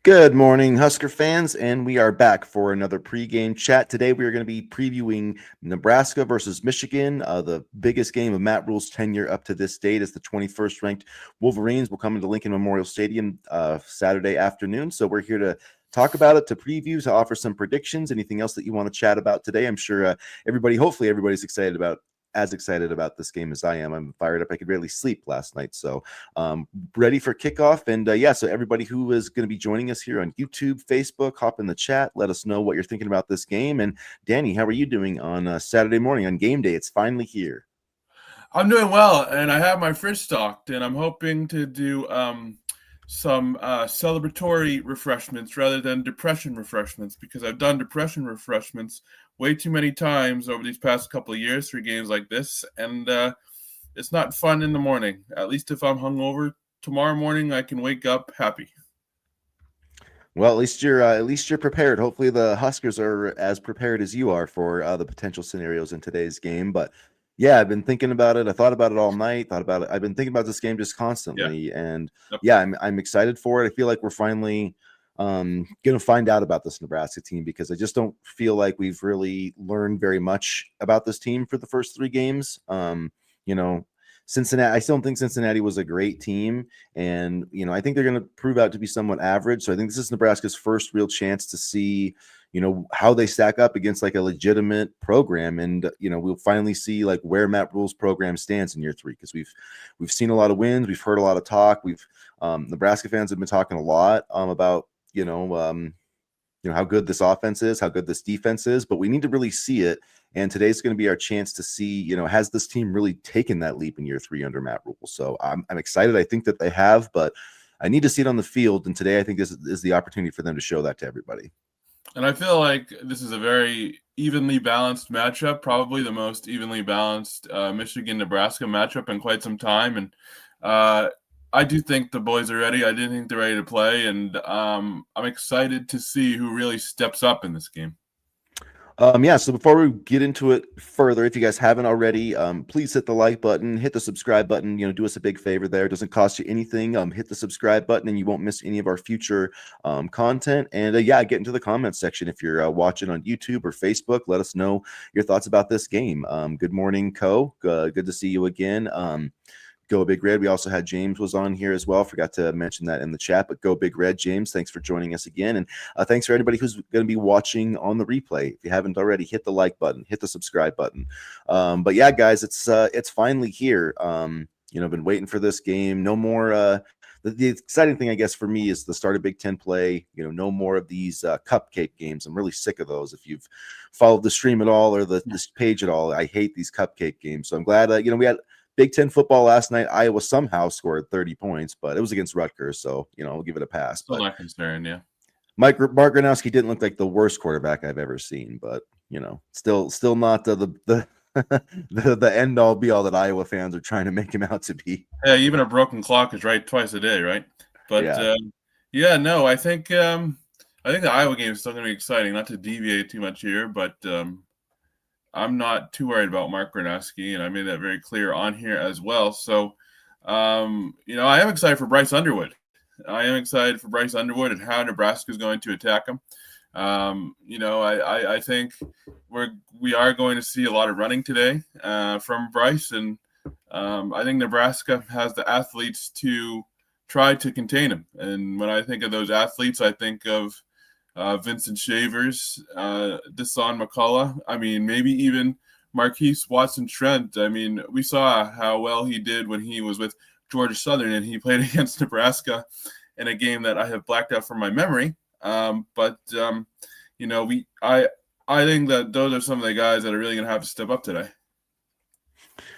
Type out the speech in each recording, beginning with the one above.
Good morning, Husker fans, and we are back for another pregame chat. Today, we are going to be previewing Nebraska versus Michigan, the biggest game of Matt Rule's tenure up to this date. As the 21st ranked Wolverines will come into Lincoln Memorial Stadium Saturday afternoon. So we're here to talk about it, to preview, to offer some predictions. Anything else that you want to chat about today? I'm sure hopefully, everybody's excited about this game as I am. I'm fired up. I could barely sleep last night, so ready for kickoff. And so everybody who is going to be joining us here on YouTube, Facebook, hop in the chat. Let us know what you're thinking about this game. And Danny, how are you doing on Saturday morning on game day? It's finally here. I'm doing well, and I have my fridge stocked, and I'm hoping to do some celebratory refreshments rather than depression refreshments because I've done depression refreshments way too many times over these past couple of years for games like this, and it's not fun in the morning. At least if I'm hungover tomorrow morning, I can wake up happy. Well, at least you're prepared. Hopefully, the Huskers are as prepared as you are for the potential scenarios in today's game. But yeah, I've been thinking about it. I thought about it all night. Thought about it. I've been thinking about this game just Yeah. constantly, and Yep. yeah, I'm excited for it. I feel like we're finally going to find out about this Nebraska team because I just don't feel like we've really learned very much about this team for the first three games. You know, Cincinnati. I still don't think Cincinnati was a great team, and I think they're going to prove out to be somewhat average. So I think this is Nebraska's first real chance to see how they stack up against like a legitimate program, and we'll finally see like where Matt Rule's program stands in year three because we've seen a lot of wins, we've heard a lot of talk, we've Nebraska fans have been talking a lot about how good this offense is, how good this defense is, but we need to really see it. And today's going to be our chance to see, has this team really taken that leap in year three under Matt Rule? So I'm excited. I think that they have, but I need to see it on the field. And today I think this is the opportunity for them to show that to everybody. And I feel like this is a very evenly balanced matchup, probably the most evenly balanced Michigan-Nebraska matchup in quite some time. And I do think the boys are ready. I do think they're ready to play. And I'm excited to see who really steps up in this game. So before we get into it further, if you guys haven't already, please hit the like button, hit the subscribe button, do us a big favor there. It doesn't cost you anything. Hit the subscribe button and you won't miss any of our future content. And get into the comments section if you're watching on YouTube or Facebook. Let us know your thoughts about this game. Good morning, Co. Good to see you again. Go Big Red. We also had James was on here as well. Forgot to mention that in the chat, but Go Big Red, James, thanks for joining us again. And thanks for anybody who's going to be watching on the replay. If you haven't already, hit the like button, hit the subscribe button. But yeah, guys, it's finally here. I've been waiting for this game. No more. The exciting thing, I guess, for me is the start of Big Ten play. No more of these cupcake games. I'm really sick of those. If you've followed the stream at all or this page at all, I hate these cupcake games. So I'm glad, we had Big Ten football last night. Iowa somehow scored 30 points, but it was against Rutgers, so we'll give it a pass. Still But not concerned, yeah. Mark Gronowski didn't look like the worst quarterback I've ever seen, but still not the the end all be all that Iowa fans are trying to make him out to be. Yeah, even a broken clock is right twice a day, right? But no, I think the Iowa game is still going to be exciting. Not to deviate too much here, but I'm not too worried about Mark Gronowski, and I made that very clear on here as well. So, I am excited for Bryce Underwood. I am excited for Bryce Underwood and how Nebraska is going to attack him. I think we are going to see a lot of running today from Bryce, and I think Nebraska has the athletes to try to contain him. And when I think of those athletes, I think of Vincent Shavers, Desan McCullough. I mean, maybe even Marquise Watson-Trent. I mean, we saw how well he did when he was with Georgia Southern and he played against Nebraska in a game that I have blacked out from my memory. I think that those are some of the guys that are really going to have to step up today.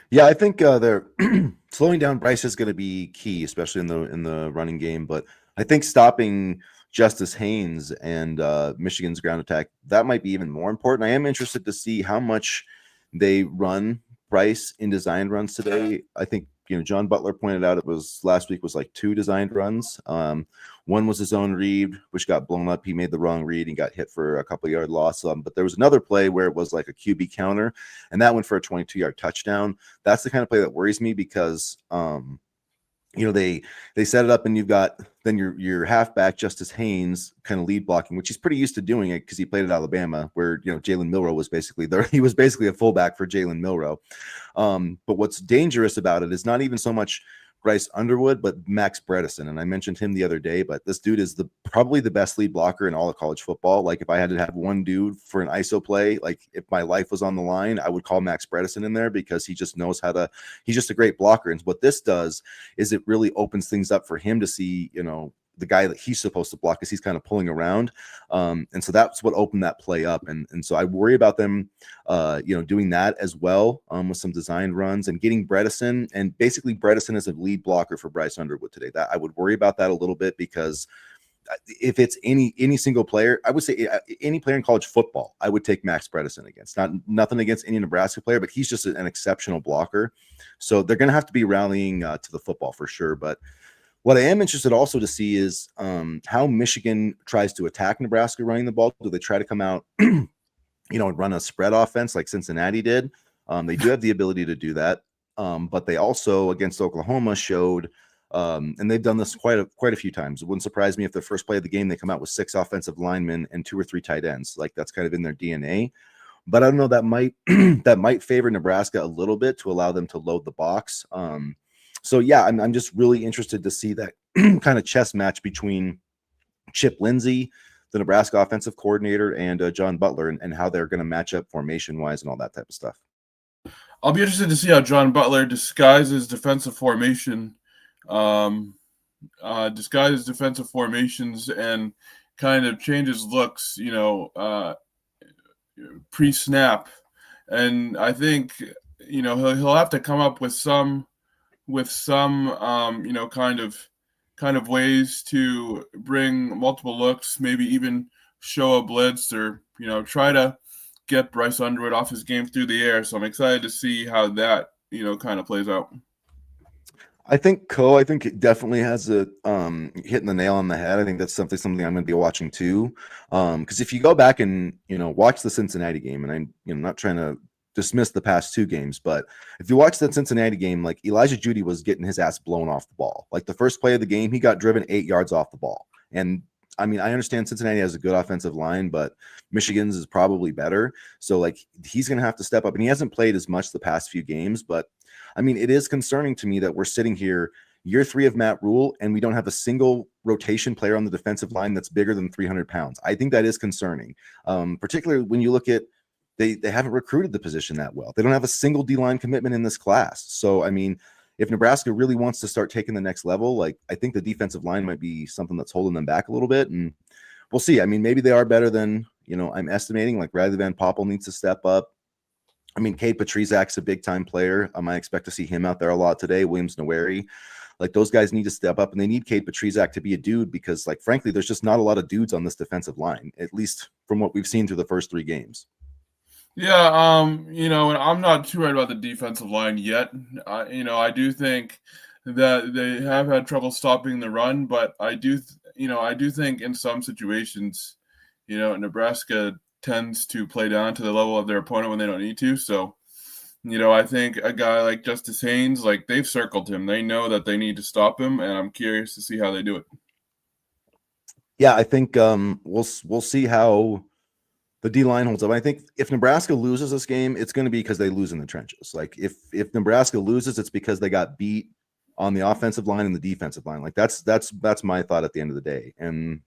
Yeah, I think they're slowing down Bryce is going to be key, especially in the running game. But I think stopping Justice Haynes and Michigan's ground attack, that might be even more important. I am interested to see how much they run Bryce in designed runs today. I think John Butler pointed out it was last week was like 2 designed runs. One was his own read, which got blown up. He made the wrong read and got hit for a couple yard loss. But there was another play where it was like a QB counter, and that went for a 22-yard touchdown. That's the kind of play that worries me because they set it up, and you've got then your halfback Justice Haynes kind of lead blocking, which he's pretty used to doing it because he played at Alabama, where Jalen Milroe was basically there. He was basically a fullback for Jalen Milroe. But what's dangerous about it is not even so much Bryce Underwood, but Max Bredesen. And I mentioned him the other day, but this dude is probably the best lead blocker in all of college football. Like if I had to have one dude for an ISO play, like if my life was on the line, I would call Max Bredesen in there because he just knows he's just a great blocker. And what this does is it really opens things up for him to see, the guy that he's supposed to block, because he's kind of pulling around. And so that's what opened that play up. And so I worry about them, doing that as well, with some designed runs and getting Bredesen. And basically Bredesen is a lead blocker for Bryce Underwood today. That I would worry about that a little bit, because if it's any single player, I would say any player in college football, I would take Max Bredesen against. Nothing against any Nebraska player, but he's just an exceptional blocker. So they're going to have to be rallying to the football for sure. But what I am interested also to see is how Michigan tries to attack Nebraska running the ball. Do they try to come out, and run a spread offense like Cincinnati did? They do have the ability to do that, but they also against Oklahoma showed, and they've done this quite a few times. It wouldn't surprise me if the first play of the game they come out with 6 offensive linemen and 2 or 3 tight ends. Like that's kind of in their DNA. But I don't know, that might that might favor Nebraska a little bit to allow them to load the box. So yeah, I'm just really interested to see that kind of chess match between Chip Lindsey, the Nebraska offensive coordinator, and John Butler, and how they're going to match up formation wise and all that type of stuff. I'll be interested to see how John Butler disguises defensive formation, disguises defensive formations, and kind of changes looks, pre-snap. And I think he'll have to come up with some kind of ways to bring multiple looks, maybe even show a blitz, or try to get Bryce Underwood off his game through the air. So I'm excited to see how that kind of plays out. I think it definitely has a hitting the nail on the head. I think that's something I'm going to be watching too, because if you go back and watch the Cincinnati game, and I'm not trying to dismiss the past 2 games, but if you watch that Cincinnati game, like Elijah Judy was getting his ass blown off the ball. Like the first play of the game, he got driven 8 yards off the ball. And I mean, I understand Cincinnati has a good offensive line, but Michigan's is probably better. So like he's going to have to step up, and he hasn't played as much the past few games. But I mean, it is concerning to me that we're sitting here year 3 of Matt Rule, and we don't have a single rotation player on the defensive line that's bigger than 300 pounds. I think that is concerning, particularly when you look at they haven't recruited the position that well. They don't have a single D-line commitment in this class. So, I mean, if Nebraska really wants to start taking the next level, like I think the defensive line might be something that's holding them back a little bit, and we'll see. I mean, maybe they are better than, I'm estimating. Like Riley Van Poppel needs to step up. I mean, Cade Petrizak's a big-time player. I expect to see him out there a lot today. Williams Noweri. Like those guys need to step up, and they need Cade Petrizak to be a dude because, like, frankly, there's just not a lot of dudes on this defensive line, at least from what we've seen through the first 3 games. Yeah, and I'm not too worried about the defensive line yet. I do think that they have had trouble stopping the run, but I do think in some situations, Nebraska tends to play down to the level of their opponent when they don't need to. So, I think a guy like Justice Haynes, like they've circled him. They know that they need to stop him, and I'm curious to see how they do it. Yeah, I think we'll see how the D-line holds up. I think if Nebraska loses this game, it's going to be because they lose in the trenches. Like if Nebraska loses, it's because they got beat on the offensive line and the defensive line. Like that's my thought at the end of the day. And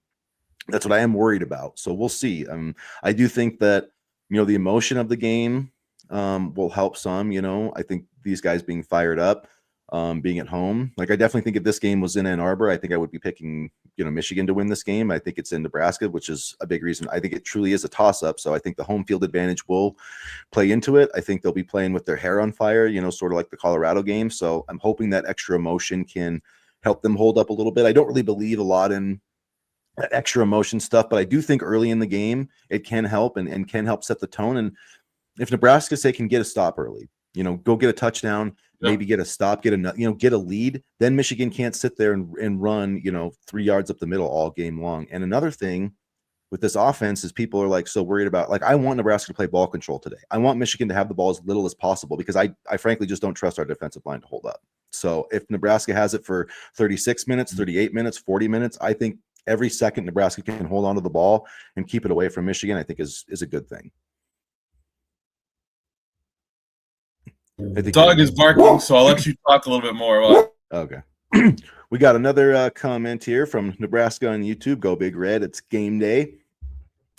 that's what I am worried about. So we'll see. I do think that, the emotion of the game will help some. I think these guys being fired up, being at home. Like I definitely think if this game was in Ann Arbor, I think I would be picking Michigan to win this game. I think it's in Nebraska, which is a big reason. I think it truly is a toss-up. So I think the home field advantage will play into it. I think they'll be playing with their hair on fire, sort of like the Colorado game. So I'm hoping that extra emotion can help them hold up a little bit. I don't really believe a lot in that extra emotion stuff, but I do think early in the game it can help and can help set the tone. And if Nebraska can get a stop early, go get a touchdown, maybe get a stop, get a lead, then Michigan can't sit there and run, 3 yards up the middle all game long. And another thing with this offense is people are like so worried about, like, I want Nebraska to play ball control today. I want Michigan to have the ball as little as possible because I frankly just don't trust our defensive line to hold up. So if Nebraska has it for 36 minutes, 38 minutes, 40 minutes, I think every second Nebraska can hold on to the ball and keep it away from Michigan, I think is a good thing. I think Dog is barking, so I'll let you talk a little bit more. Okay. We got another comment here from Nebraska on YouTube. Go Big Red. It's game day.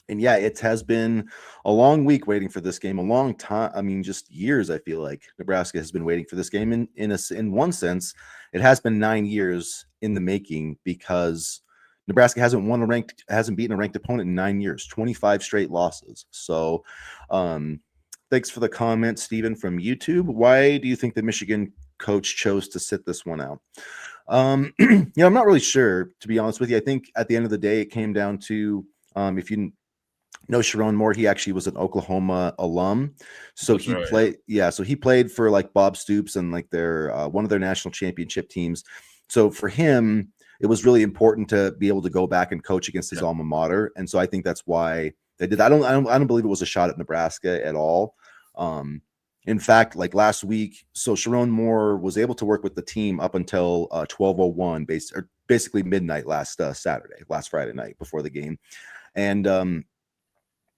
And yeah, it has been a long week waiting for this game, a long time. I mean, just years. I feel like Nebraska has been waiting for this game. In one sense, it has been 9 years in the making because Nebraska hasn't beaten a ranked opponent in 9 years, 25 straight losses. So, thanks for the comment, Stephen from YouTube. Why do you think the Michigan coach chose to sit this one out? I'm not really sure, to be honest with you. I think at the end of the day, it came down to if you know Sharon Moore, he actually was an Oklahoma alum. So he played, so he played for like Bob Stoops and like their one of their national championship teams. So for him, it was really important to be able to go back and coach against his alma mater. And so I think that's why they did. I don't believe it was a shot at Nebraska at all. In fact, like last week, so Sharon Moore was able to work with the team up until 12:01, basically midnight last Friday night before the game. And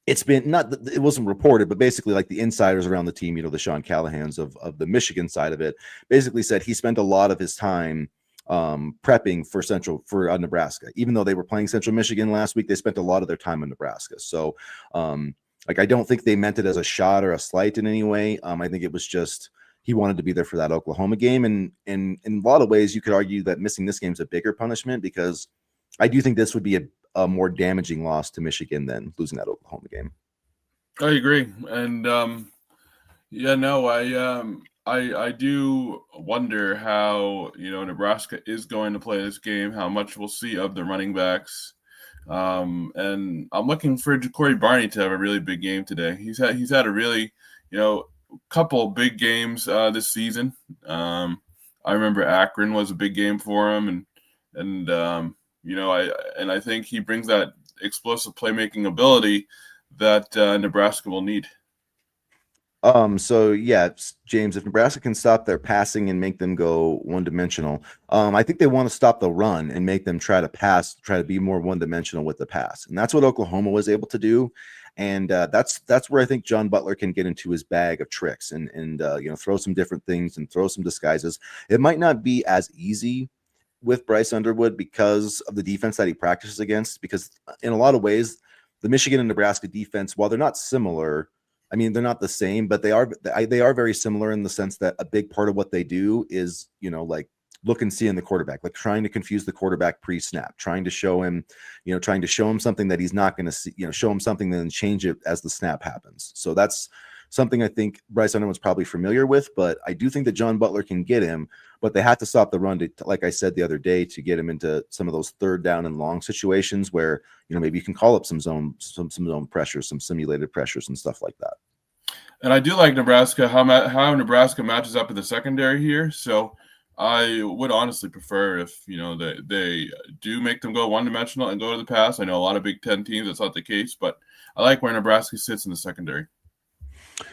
it's been it wasn't reported, but basically like the insiders around the team, the Sean Callahans of the Michigan side of it, basically said he spent a lot of his time prepping for Nebraska. Even though they were playing Central Michigan last week, they spent a lot of their time in Nebraska. So like I don't think they meant it as a shot or a slight in any way. I think it was just he wanted to be there for that Oklahoma game. And in a lot of ways, you could argue that missing this game is a bigger punishment because I do think this would be a more damaging loss to Michigan than losing that Oklahoma game. I agree. And I do wonder how, Nebraska is going to play this game, how much we'll see of the running backs. And I'm looking for Corey Barney to have a really big game today. He's had a really, couple big games this season. I remember Akron was a big game for him, and I think he brings that explosive playmaking ability that Nebraska will need. So yeah, James, if Nebraska can stop their passing and make them go one-dimensional, I think they want to stop the run and make them try to be more one-dimensional with the pass. And that's what Oklahoma was able to do. And that's where I think John Butler can get into his bag of tricks and throw some different things and throw some disguises. It might not be as easy with Bryce Underwood because of the defense that he practices against, because in a lot of ways, the Michigan and Nebraska defense, while they're not similar, I mean, they're not the same, but they are very similar in the sense that a big part of what they do is, like look and see in the quarterback, like trying to confuse the quarterback pre-snap, trying to show him something that he's not going to see, show him something and then change it as the snap happens. So that's something I think Bryce Underwood's probably familiar with, but I do think that John Butler can get him, but they have to stop the run like I said the other day, to get him into some of those third down and long situations where, maybe you can call up some zone pressures, some simulated pressures and stuff like that. And I do like Nebraska, how Nebraska matches up in the secondary here. So I would honestly prefer if, they do make them go one-dimensional and go to the pass. I know a lot of Big Ten teams, that's not the case, but I like where Nebraska sits in the secondary.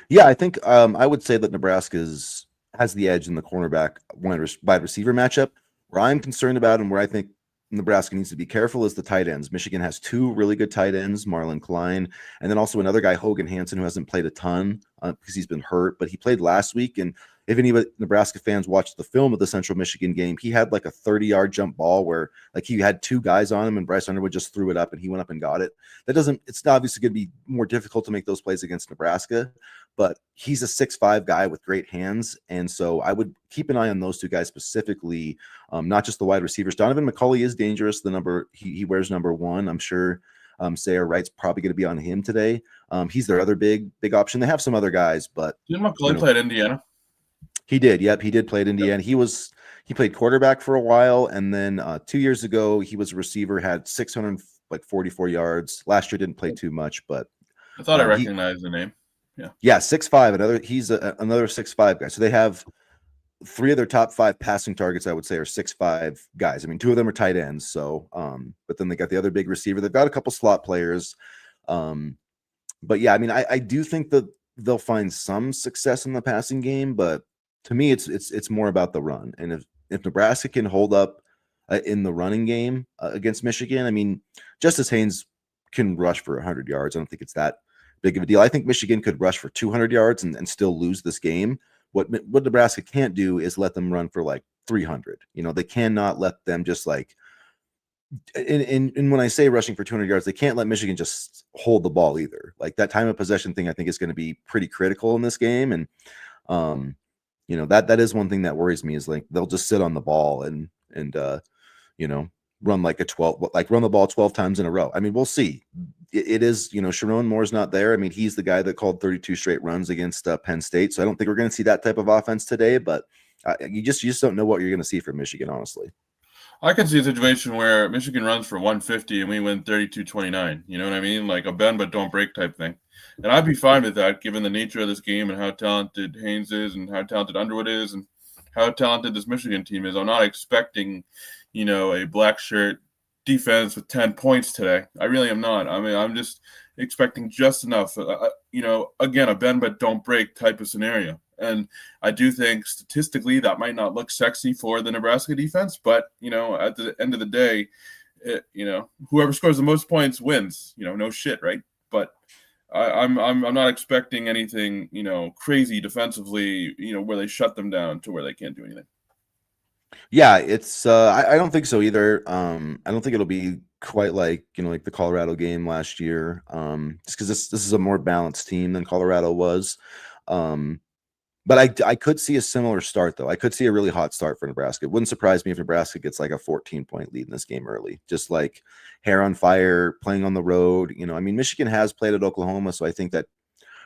Yeah, I think I would say that Nebraska has the edge in the cornerback wide receiver matchup. Where I'm concerned about and where I think Nebraska needs to be careful is the tight ends. Michigan has two really good tight ends, Marlon Klein, and then also another guy, Hogan Hansen, who hasn't played a ton because he's been hurt, but he played last week. And if any Nebraska fans watched the film of the Central Michigan game, he had like a 30-yard jump ball where like he had two guys on him and Bryce Underwood just threw it up and he went up and got it. It's obviously going to be more difficult to make those plays against Nebraska, but he's a 6'5" guy with great hands. And so I would keep an eye on those two guys specifically, not just the wide receivers. Donovan McCulley is dangerous. He wears number 1. I'm sure Sayre Wright's probably going to be on him today. He's their other big option. They have some other guys, but didn't McCulley play at Indiana? He did. Yep, he did play at Indiana. Yep. He played quarterback for a while, and then 2 years ago he was a receiver, had 644 yards. Last year didn't play too much, but I thought I recognized the name. Yeah, 6'5". He's another 6'5" guy. So they have 3 of their top 5 passing targets, I would say, are 6'5" guys. I mean, 2 of them are tight ends. So, but then they got the other big receiver. They've got a couple slot players. But yeah, I mean, I do think that they'll find some success in the passing game, but to me, it's more about the run. And if Nebraska can hold up in the running game against Michigan, I mean, Justice Haynes can rush for 100 yards. I don't think it's that big of a deal. I think Michigan could rush for 200 yards and still lose this game. What Nebraska can't do is let them run for like 300. They cannot let them just like. And when I say rushing for 200 yards, they can't let Michigan just hold the ball either. Like that time of possession thing, I think is going to be pretty critical in this game. And that is one thing that worries me is like they'll just sit on the ball and run like run the ball 12 times in a row. I mean, we'll see. It is, Sharon Moore's not there. I mean, he's the guy that called 32 straight runs against Penn State. So I don't think we're going to see that type of offense today, but you just don't know what you're going to see from Michigan, honestly. I could see a situation where Michigan runs for 150 and we win 32-29. You know what I mean? Like a bend but don't break type thing. And I'd be fine with that given the nature of this game and how talented Haynes is and how talented Underwood is and how talented this Michigan team is. I'm not expecting, a black shirt defense with 10 points today. I really am not. I mean, I'm just expecting just enough, again, a bend but don't break type of scenario. And I do think statistically that might not look sexy for the Nebraska defense, but, at the end of the day, whoever scores the most points wins, no shit, right? But I'm not expecting anything, crazy defensively, where they shut them down to where they can't do anything. Yeah, it's I don't think so either. I don't think it'll be quite like like the Colorado game last year. Just because this is a more balanced team than Colorado was. But I could see a similar start, though. I could see a really hot start for Nebraska. It wouldn't surprise me if Nebraska gets like a 14-point lead in this game early, just like hair on fire, playing on the road. I mean, Michigan has played at Oklahoma, so I think that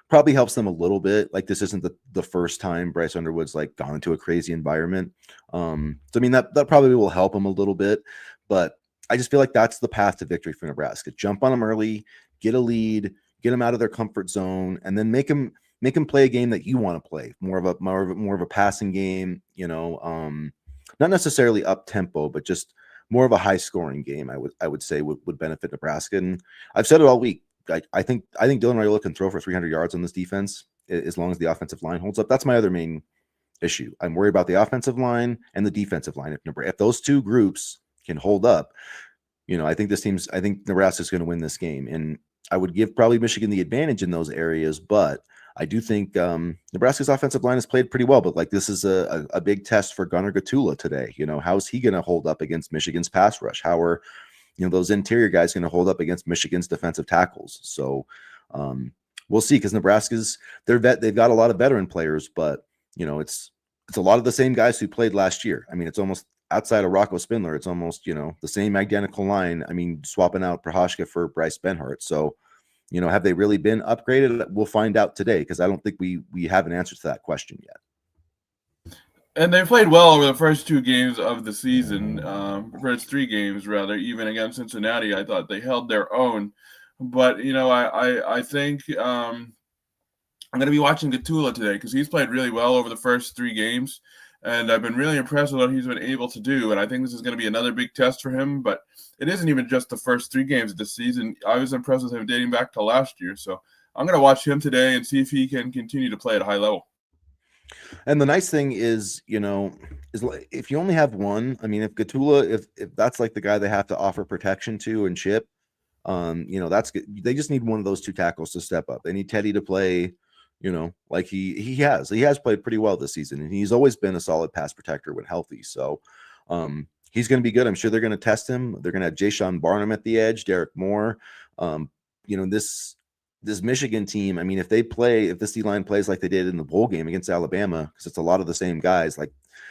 probably helps them a little bit. Like this isn't the first time Bryce Underwood's like gone into a crazy environment. So I mean that probably will help them a little bit, but I just feel like that's the path to victory for Nebraska. Jump on them early, get a lead, get them out of their comfort zone, and then make them play a game that you want to play. More of a passing game, not necessarily up tempo, but just more of a high scoring game. I would say would benefit Nebraska. And I've said it all week. I think Dylan Raiola can throw for 300 yards on this defense as long as the offensive line holds up. That's my other main issue. I'm worried about the offensive line and the defensive line. If those two groups can hold up, I think Nebraska's going to win this game. And I would give probably Michigan the advantage in those areas, but I do think Nebraska's offensive line has played pretty well. But like this is a big test for Gunnar Gatula today. How's he going to hold up against Michigan's pass rush? How are those interior guys going to hold up against Michigan's defensive tackles? So we'll see, because they've got a lot of veteran players, but it's a lot of the same guys who played last year. I mean, it's almost outside of Rocco Spindler. It's almost, the same identical line. I mean, swapping out Prohaska for Bryce Benhart. So, have they really been upgraded? We'll find out today, because I don't think we have an answer to that question yet. And they played well over the first two games of the season, first three games, rather. Even against Cincinnati, I thought they held their own. But, I think I'm going to be watching Gatula today because he's played really well over the first three games. And I've been really impressed with what he's been able to do. And I think this is going to be another big test for him. But it isn't even just the first three games of the season. I was impressed with him dating back to last year. So I'm going to watch him today and see if he can continue to play at a high level. And the nice thing is, is if you only have one, I mean, if Gatula, if that's like the guy they have to offer protection to and chip, that's good. They just need one of those two tackles to step up. They need Teddy to play, like he has played pretty well this season, and he's always been a solid pass protector when healthy. So he's going to be good. I'm sure they're going to test him. They're going to have Jayshon Barnum at the edge, Derek Moore. This Michigan team, I mean, if this D-line plays like they did in the bowl game against Alabama, because it's a lot of the same guys, like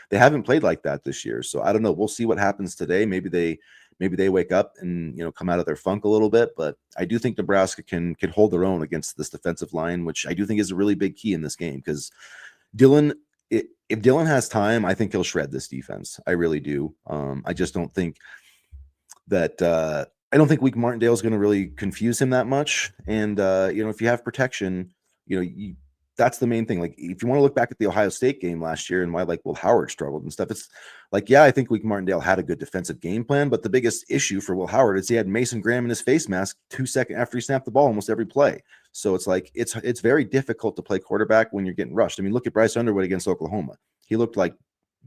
they haven't played like that this year. So I don't know. We'll see what happens today. Maybe they wake up and, come out of their funk a little bit, but I do think Nebraska can hold their own against this defensive line, which I do think is a really big key in this game, because if Dylan has time, I think he'll shred this defense. I really do. I just don't think that, I don't think Wink Martindale is going to really confuse him that much. And, if you have protection, that's the main thing. Like, if you want to look back at the Ohio State game last year and why, like, Will Howard struggled and stuff, it's like, yeah, I think Wink Martindale had a good defensive game plan, but the biggest issue for Will Howard is he had Mason Graham in his face mask 2 seconds after he snapped the ball almost every play. So it's like, it's very difficult to play quarterback when you're getting rushed. I mean, look at Bryce Underwood against Oklahoma. he looked like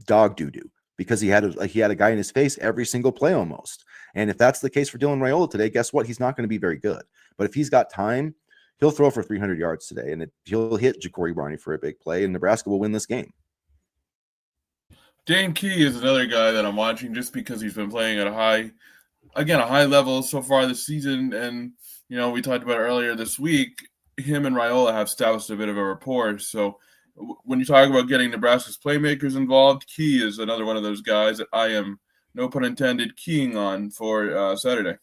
dog doo-doo because he had a guy in his face every single play almost. And if that's the case for Dylan Raiola today, guess what? He's not going to be very good. But if he's got time, he'll throw for 300 yards today, and he'll hit Ja'Cory Barney for a big play, and Nebraska will win this game. Dane Key is another guy that I'm watching just because he's been playing at a high level so far this season. And, we talked about earlier this week, him and Raiola have established a bit of a rapport. So when you talk about getting Nebraska's playmakers involved, Key is another one of those guys that I am, no pun intended, keying on for Saturday.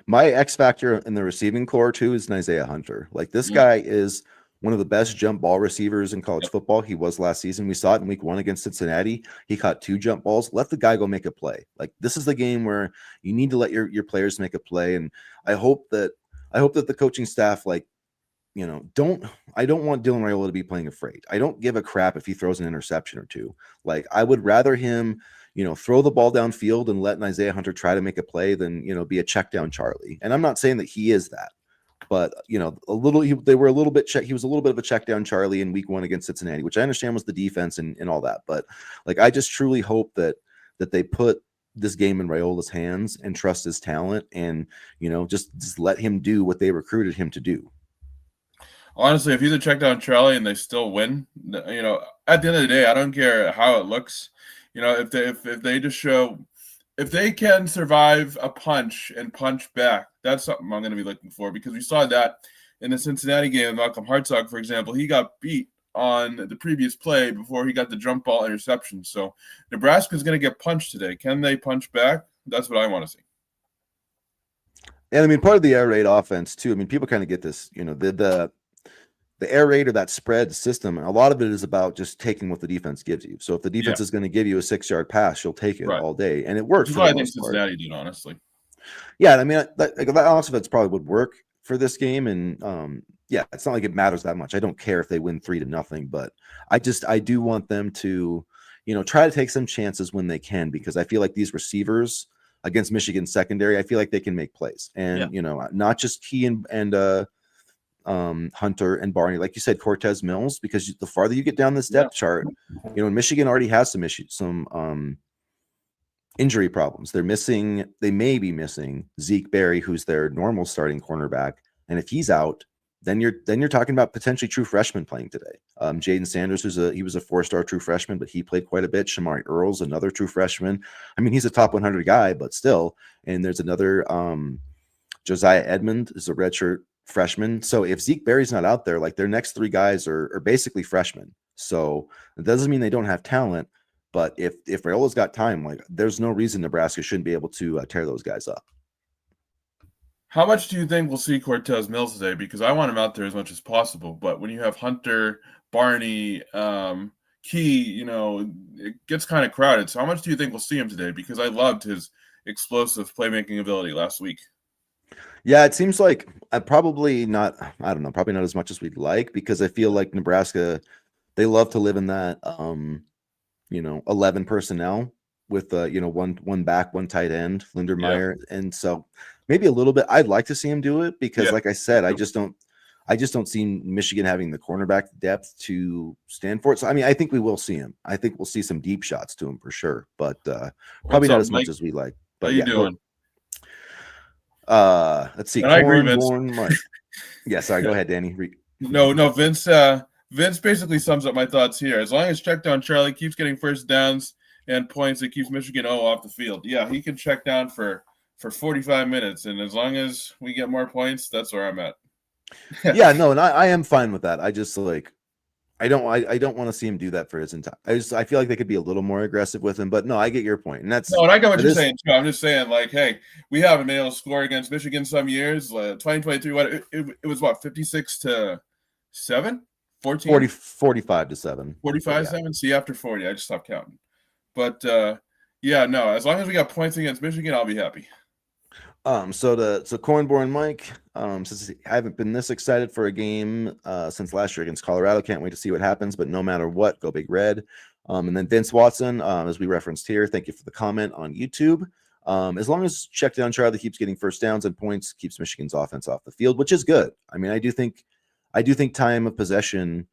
My X factor in the receiving core too is Isaiah Hunter. Like this guy is one of the best jump ball receivers in college football. He was last season. We saw it in week 1 against Cincinnati. He caught 2 jump balls. Let the guy go make a play. Like this is the game where you need to let your players make a play. And I hope that the coaching staff, I don't want Dylan Raiola to be playing afraid. I don't give a crap if he throws an interception or 2. Like I would rather him, throw the ball downfield and let Isaiah Hunter try to make a play than, be a check down Charlie. And I'm not saying that he is that, but he was a little bit of a check down Charlie in week 1 against Cincinnati, which I understand was the defense and all that. But I just truly hope that they put this game in Raiola's hands and trust his talent and, just let him do what they recruited him to do. Honestly, if he's a check down Charlie and they still win, at the end of the day, I don't care how it looks. If they just show, if they can survive a punch and punch back, that's something I'm going to be looking for, because we saw that in the Cincinnati game. Malcolm Hartzog, for example, he got beat on the previous play before he got the jump ball interception. So Nebraska's going to get punched today. Can they punch back? That's what I want to see. And part of the air raid offense too. People kind of get this, the air raid or that spread system, a lot of it is about just taking what the defense gives you. So if the defense is going to give you a 6-yard pass, you'll take it all day, and it works. I think Cincinnati did, honestly. Yeah, that offense probably would work for this game, and it's not like it matters that much. I don't care if they win 3-0, but I do want them to, try to take some chances when they can, because I feel like these receivers against Michigan secondary, I feel like they can make plays, and not just Key and Hunter and Barney, like you said, Cortez Mills, because the farther you get down this depth chart, Michigan already has some issues, some injury problems. They may be missing Zeke Berry, who's their normal starting cornerback, and if he's out, then you're talking about potentially true freshmen playing today. Jaden Sanders, he was a 4-star true freshman, but he played quite a bit. Shamari Earls, another true freshman. He's a top 100 guy, but still. And there's another Josiah Edmond is a redshirt freshman. So if Zeke Berry's not out there, their next 3 guys are basically freshmen. So it doesn't mean they don't have talent, but if Raiola's got time, there's no reason Nebraska shouldn't be able to tear those guys up. How much do you think we'll see Cortez Mills today? Because I want him out there as much as possible. But when you have Hunter, Barney, Key, it gets kind of crowded. So how much do you think we'll see him today? Because I loved his explosive playmaking ability last week. Yeah, it seems like probably not. I don't know, probably not as much as we'd like, because I feel like Nebraska, they love to live in that 11 personnel with one back, one tight end, Lindermeyer, and so maybe a little bit. I'd like to see him do it, because like I said, I just don't see Michigan having the cornerback depth to stand for it. So I think we will see him. I think we'll see some deep shots to him for sure, but probably not as much as we like. But how you doing? Let's see. And I agree, Vince. Yeah, sorry. Go ahead, Danny. No, Vince. Vince basically sums up my thoughts here. As long as check down Charlie keeps getting first downs and points, it keeps Michigan off the field. Yeah, he can check down for 45 minutes, and as long as we get more points, that's where I'm at. Yeah, no, and I am fine with that. I just I don't want to see him do that for his entire. I feel like they could be a little more aggressive with him, but no, I get your point, and that's no, and I get what you're saying too. I'm just saying, hey, we haven't been able to score against Michigan some years. 2023, it was 56-7, 14, 45-7, 45-7. See, after 40, I just stopped counting. But as long as we got points against Michigan, I'll be happy. So Cornborn Mike, since I haven't been this excited for a game since last year against Colorado, can't wait to see what happens, but no matter what, go Big Red. And then Vince Watson, as we referenced here, thank you for the comment on YouTube. As long as check down Charlie keeps getting first downs and points, keeps Michigan's offense off the field, which is good. I do think time of possession,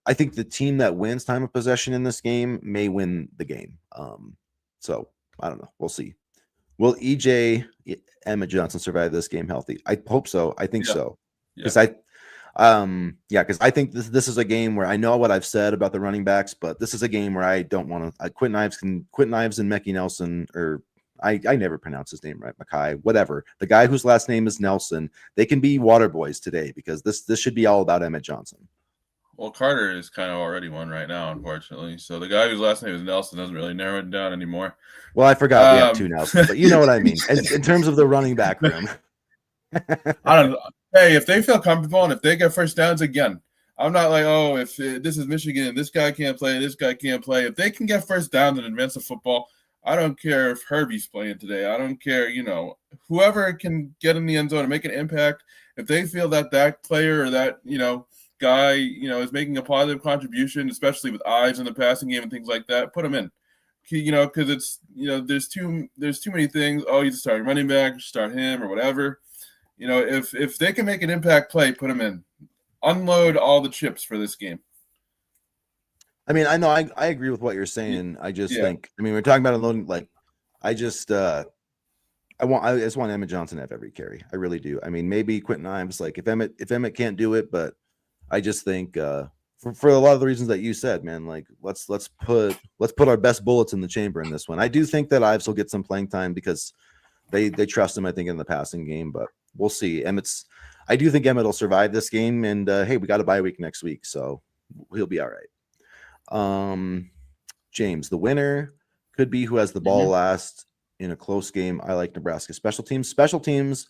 I think the team that wins time of possession in this game may win the game. So I don't know. We'll see. Will Emmett Johnson survive this game healthy? I hope so. I think Yeah. so. Yeah. Because I think this is a game where I know what I've said about the running backs, but this is a game where I don't want to. Quentin Ives and Mecky Nelson, or I never pronounce his name right, Mackay, whatever. The guy whose last name is Nelson, they can be water boys today because this should be all about Emmett Johnson. Well, Carter is kind of already one right now, unfortunately. So the guy whose last name is Nelson doesn't really narrow it down anymore. Well, I forgot we have two Nelsons, but you know what I mean. In terms of the running back room. I don't know. Hey, if they feel comfortable and if they get first downs again, I'm not like, oh, if this is Michigan, this guy can't play, this guy can't play. If they can get first downs and advance the football, I don't care if Herbie's playing today. I don't care, whoever can get in the end zone and make an impact. If they feel that player or that, guy, is making a positive contribution, especially with eyes in the passing game and things like that, put him in. Because it's, there's too many things. Oh, you start running back, start him or whatever. If they can make an impact play, put him in. Unload all the chips for this game. I mean, I know I agree with what you're saying. I just think, we're talking about unloading. Like, I just want Emmett Johnson to have every carry. I really do. I mean, maybe Quentin Ives, like if Emmett can't do it, but I just think for a lot of the reasons that you said, man, like let's put our best bullets in the chamber in this one. I do think that Ives will get some playing time because they trust him, I think, in the passing game, but we'll see. I do think Emmett will survive this game, and hey, we got a bye week next week, so he'll be all right. James, the winner could be who has the ball last in a close game. I like Nebraska special teams. Special teams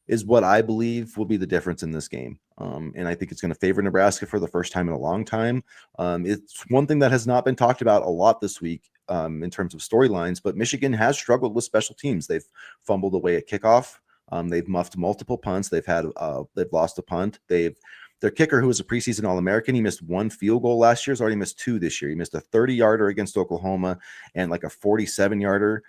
is what I believe will be the difference in this game. And I think it's going to favor Nebraska for the first time in a long time. It's one thing that has not been talked about a lot this week in terms of storylines, but Michigan has struggled with special teams. They've fumbled away at kickoff. They've muffed multiple punts. They've lost a punt. Their kicker, who was a preseason All-American, he missed one field goal last year. He's already missed two this year. He missed a 30-yarder against Oklahoma and like a 47-yarder.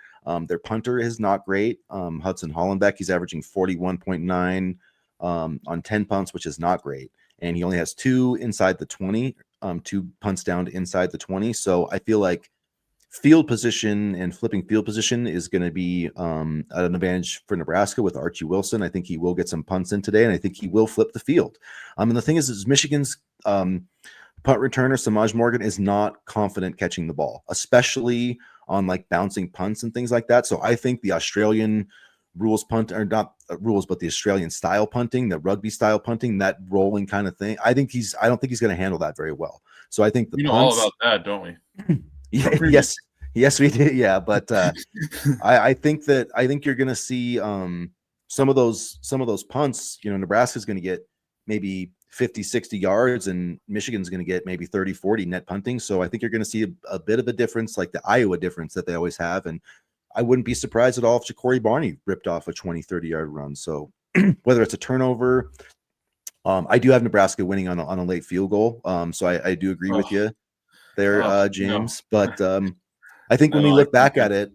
Their punter is not great. Hudson Hollenbeck, he's averaging 41.9 on 10 punts, which is not great. And he only has two inside the 20, 2 punts down to inside the 20. So I feel like field position and flipping field position is going to be an advantage for Nebraska with Archie Wilson. I think he will get some punts in today, and I think he will flip the field. And the thing is Michigan's punt returner, Samaj Morgan, is not confident catching the ball, especially on like bouncing punts and things like that. So I think the Australian rules punt, or not rules, but the Australian style punting, the rugby style punting, that rolling kind of thing, I don't think he's going to handle that very well. So I think we know all about that, don't we? Yes, we did. Yeah, but I think you're going to see some of those punts. Nebraska's going to get maybe 50, 60 yards, and Michigan's going to get maybe 30, 40 net punting. So I think you're going to see a bit of a difference, like the Iowa difference that they always have. And I wouldn't be surprised at all if Ja'Cory Barney ripped off a 20, 30-yard run. So whether it's a turnover, I do have Nebraska winning on a late field goal. So I do agree with you there, James. No. But I think when we look back at it,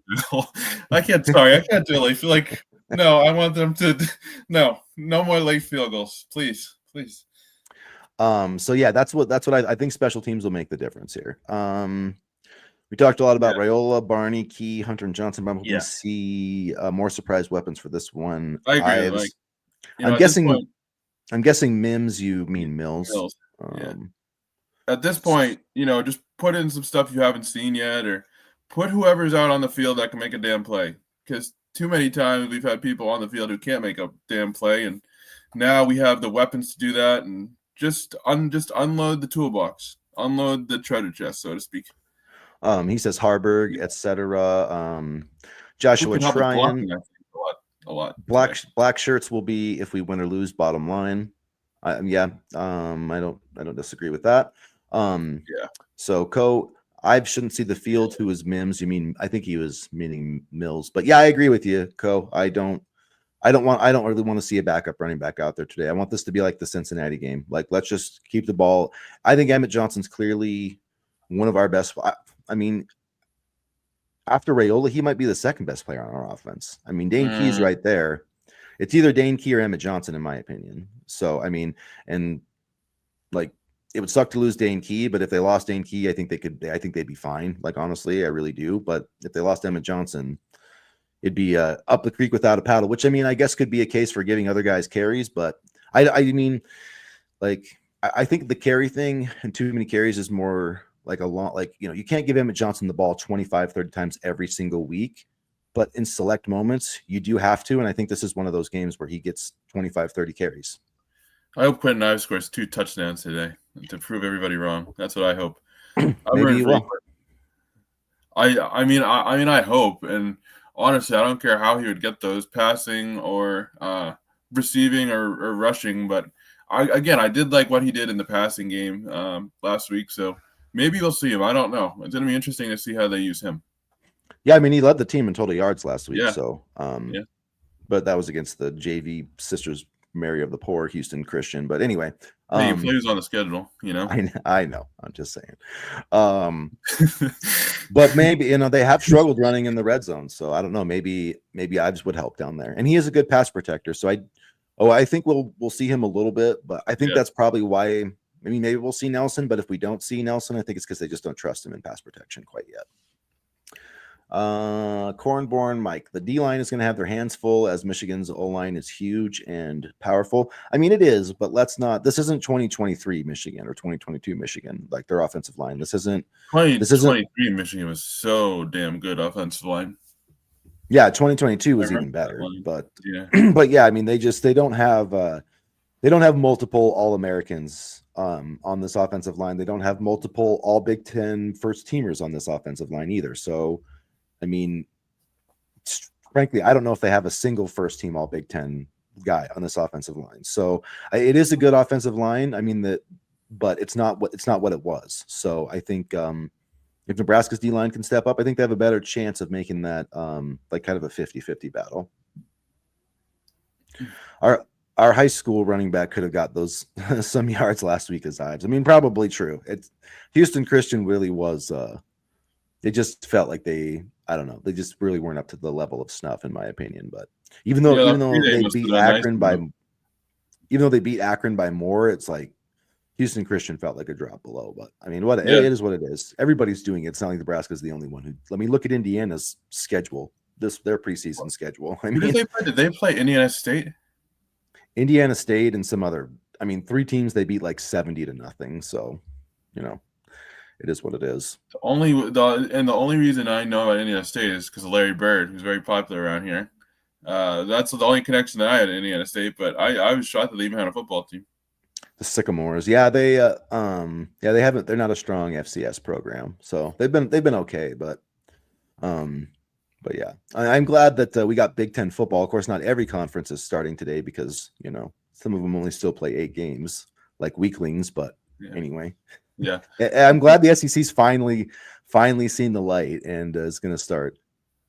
I can't do it. I feel like I want them to no more late field goals, please. So yeah, that's what I think. Special teams will make the difference here. We talked a lot about Raiola, Barney, Key, Hunter, and Johnson. But I'm hoping to see more surprise weapons for this one. I agree. I'm guessing Mims. You mean Mills? At this point, just put in some stuff you haven't seen yet, or put whoever's out on the field that can make a damn play. Because too many times we've had people on the field who can't make a damn play, and now we have the weapons to do that. And just unload the toolbox, unload the treasure chest, so to speak. He says Harburg, etc. Joshua Tryon. A lot. Black shirts will be if we win or lose. Bottom line. I don't disagree with that. So I shouldn't see the field. Who is Mims? You mean? I think he was meaning Mills. But yeah, I agree with you, Co. I don't really want to see a backup running back out there today. I want this to be like the Cincinnati game. Like, let's just keep the ball. I think Emmett Johnson's clearly one of our best. I mean, after Raiola, he might be the second best player on our offense. I mean, Dane Key's right there. It's either Dane Key or Emmett Johnson, in my opinion. So, I mean, and like it would suck to lose Dane Key, but if they lost Dane Key, I think they'd be fine. Like, honestly, I really do. But if they lost Emmett Johnson, it'd be up the creek without a paddle, which I mean, I guess could be a case for giving other guys carries. But I mean, like, I think the carry thing and too many carries is more like a lot. Like, you can't give Emmett Johnson the ball 25, 30 times every single week. But in select moments, you do have to. And I think this is one of those games where he gets 25, 30 carries. I hope Quentin Ives scores 2 touchdowns today to prove everybody wrong. That's what I hope. Maybe he will. I mean, I hope. And honestly, I don't care how he would get those, passing or receiving or rushing. But I did like what he did in the passing game last week. So maybe we'll see him. I don't know. It's going to be interesting to see how they use him. Yeah, I mean, he led the team in total yards last week. Yeah. So, but that was against the JV Sisters Mary of the Poor, Houston Christian. But anyway, he plays on the schedule, I know. I'm just saying. But maybe they have struggled running in the red zone. So I don't know. Maybe Ives would help down there, and he is a good pass protector. So I think we'll see him a little bit, but I think that's probably why. I mean, maybe we'll see Nelson, but if we don't see Nelson, I think it's because they just don't trust him in pass protection quite yet. Cornborn Mike, the D line is going to have their hands full as Michigan's O line is huge and powerful. I mean, it is, but this isn't 2023 Michigan or 2022 Michigan, like their offensive line. This isn't 2023 Michigan was so damn good offensive line. Yeah, 2022 was even better, but yeah, I mean, they don't have multiple All-Americans on this offensive line. They don't have multiple All Big Ten first teamers on this offensive line either. So, I mean, frankly, I don't know if they have a single first team All Big Ten guy on this offensive line. So it is a good offensive line. I mean but it's not what it was. So I think if Nebraska's D line can step up, I think they have a better chance of making that like kind of a 50-50 battle. Our high school running back could have got those some yards last week as Ives. I mean, probably true. Houston Christian really was. They just felt like they just really weren't up to the level of snuff, in my opinion. But even though they beat Akron they beat Akron by more, it's like Houston Christian felt like a drop below. But I mean, it is what it is. Everybody's doing it. It's not like Nebraska's the only one who. Let me look at Indiana's schedule. Their preseason schedule. I mean, did they play Indiana State? Indiana State and some other. I mean, 3 teams they beat like 70-0. So, it is what it is. The only reason I know about Indiana State is because of Larry Bird, who's very popular around here. That's the only connection that I had to Indiana State. But I was shocked that they even had a football team. The Sycamores, yeah, they haven't. They're not a strong FCS program, so they've been okay, but yeah, I'm glad that we got Big Ten football. Of course, not every conference is starting today because some of them only still play 8 games like weaklings. But anyway. Yeah, I'm glad the SEC's finally seen the light and is going to start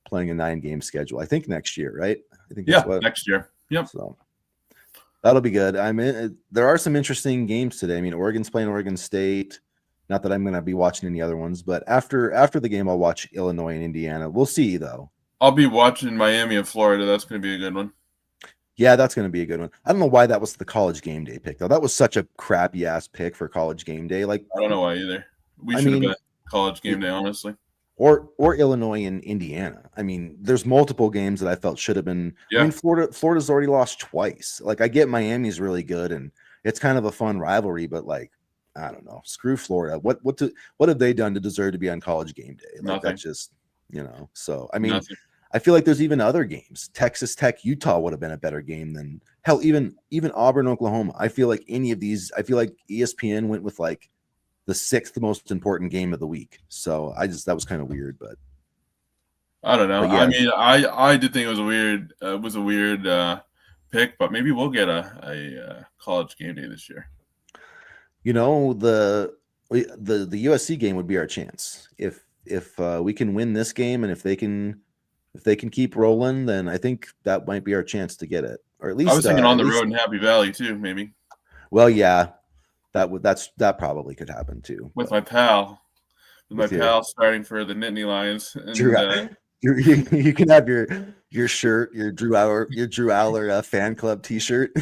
playing a 9-game schedule. I think next year, right? I think next year. Yep. So that'll be good. There are some interesting games today. I mean, Oregon's playing Oregon State. Not that I'm going to be watching any other ones, but after the game, I'll watch Illinois and Indiana. We'll see though. I'll be watching Miami and Florida. That's going to be a good one. Yeah, that's going to be a good one. I don't know why that was the College Game Day pick, though. That was such a crappy ass pick for College Game Day. Like, I don't know why either. We should have bet College Game Day, honestly. Or Illinois and Indiana. I mean, there's multiple games that I felt should have been. Yeah. I mean, Florida's already lost twice. Like, I get Miami's really good, and it's kind of a fun rivalry, but like, I don't know. Screw Florida. What have they done to deserve to be on College Game Day? Like, Nothing. That's just So I mean. Nothing. I feel like there's even other games. Texas Tech, Utah would have been a better game than hell. Even Auburn, Oklahoma. I feel like any of these. I feel like ESPN went with like the 6th most important game of the week. So that was kind of weird, but I don't know. Yeah. I mean, I did think it was a weird pick, but maybe we'll get a College Game Day this year. The USC game would be our chance if we can win this game, and if they can keep rolling, then I think that might be our chance to get it. Or at least I was thinking on the road in Happy Valley too, maybe. Well, yeah, that probably could happen too. With my pal starting for the Nittany Lions. And, you can have your shirt, your Drew Aller fan club T-shirt.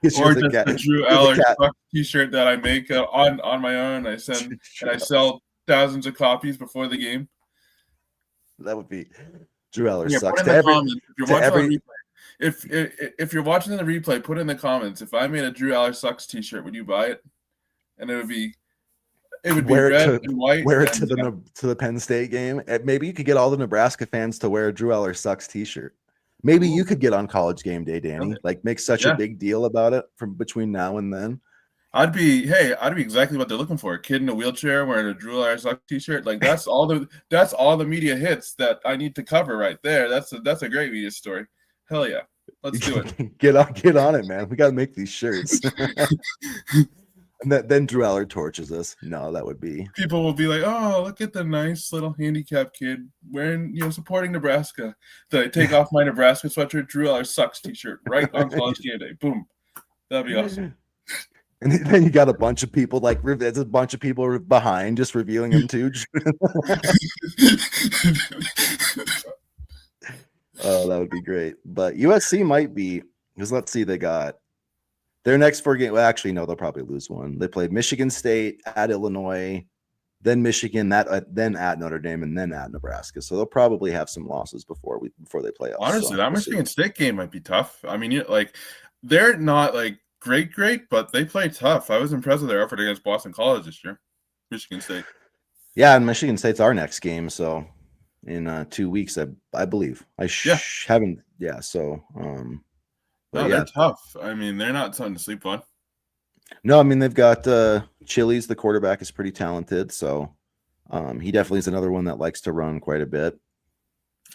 or just a Drew Aller cat. T-shirt that I make on my own. I sell thousands of copies before the game. That would be Drew Eller Yeah, sucks. put in the comments if you're watching on replay. If you're watching in the replay, put in the comments. If I made a Drew Aller sucks T-shirt, would you buy it? And it would be red and white. Wear it to the Penn State game. Maybe you could get all the Nebraska fans to wear a Drew Eller sucks T-shirt. Maybe you could get on College Game Day, Danny. Like make such a big deal about it from between now and then. I'd be exactly what they're looking for. A kid in a wheelchair wearing a Drew Aller sucks T-shirt. Like that's all the media hits that I need to cover right there. That's a great media story. Hell yeah. Let's do it. Get on it, man. We got to make these shirts. And then Drew Aller torches us. No, that would be. People will be like, "Oh, look at the nice little handicapped kid wearing, supporting Nebraska." I take off my Nebraska sweatshirt, Drew Aller sucks T-shirt, right on College Game Day. Boom, that'd be awesome. And then you got a bunch of people there's a bunch of people behind just reviewing them too. Oh, that would be great. But USC might be, because let's see, they got their next 4 games. Well, actually, no, they'll probably lose one. They played Michigan State, at Illinois, then Michigan, then at Notre Dame, and then at Nebraska. So they'll probably have some losses before they play us. Honestly, that Michigan State game might be tough. I mean, they're not great, but they play tough. I was impressed with their effort against Boston College this year. Michigan State. Yeah, and Michigan State's our next game, so in 2 weeks, I believe. Haven't. Yeah, so. They're tough. I mean, they're not something to sleep on. No, I mean they've got Chili's. The quarterback is pretty talented, so he definitely is another one that likes to run quite a bit.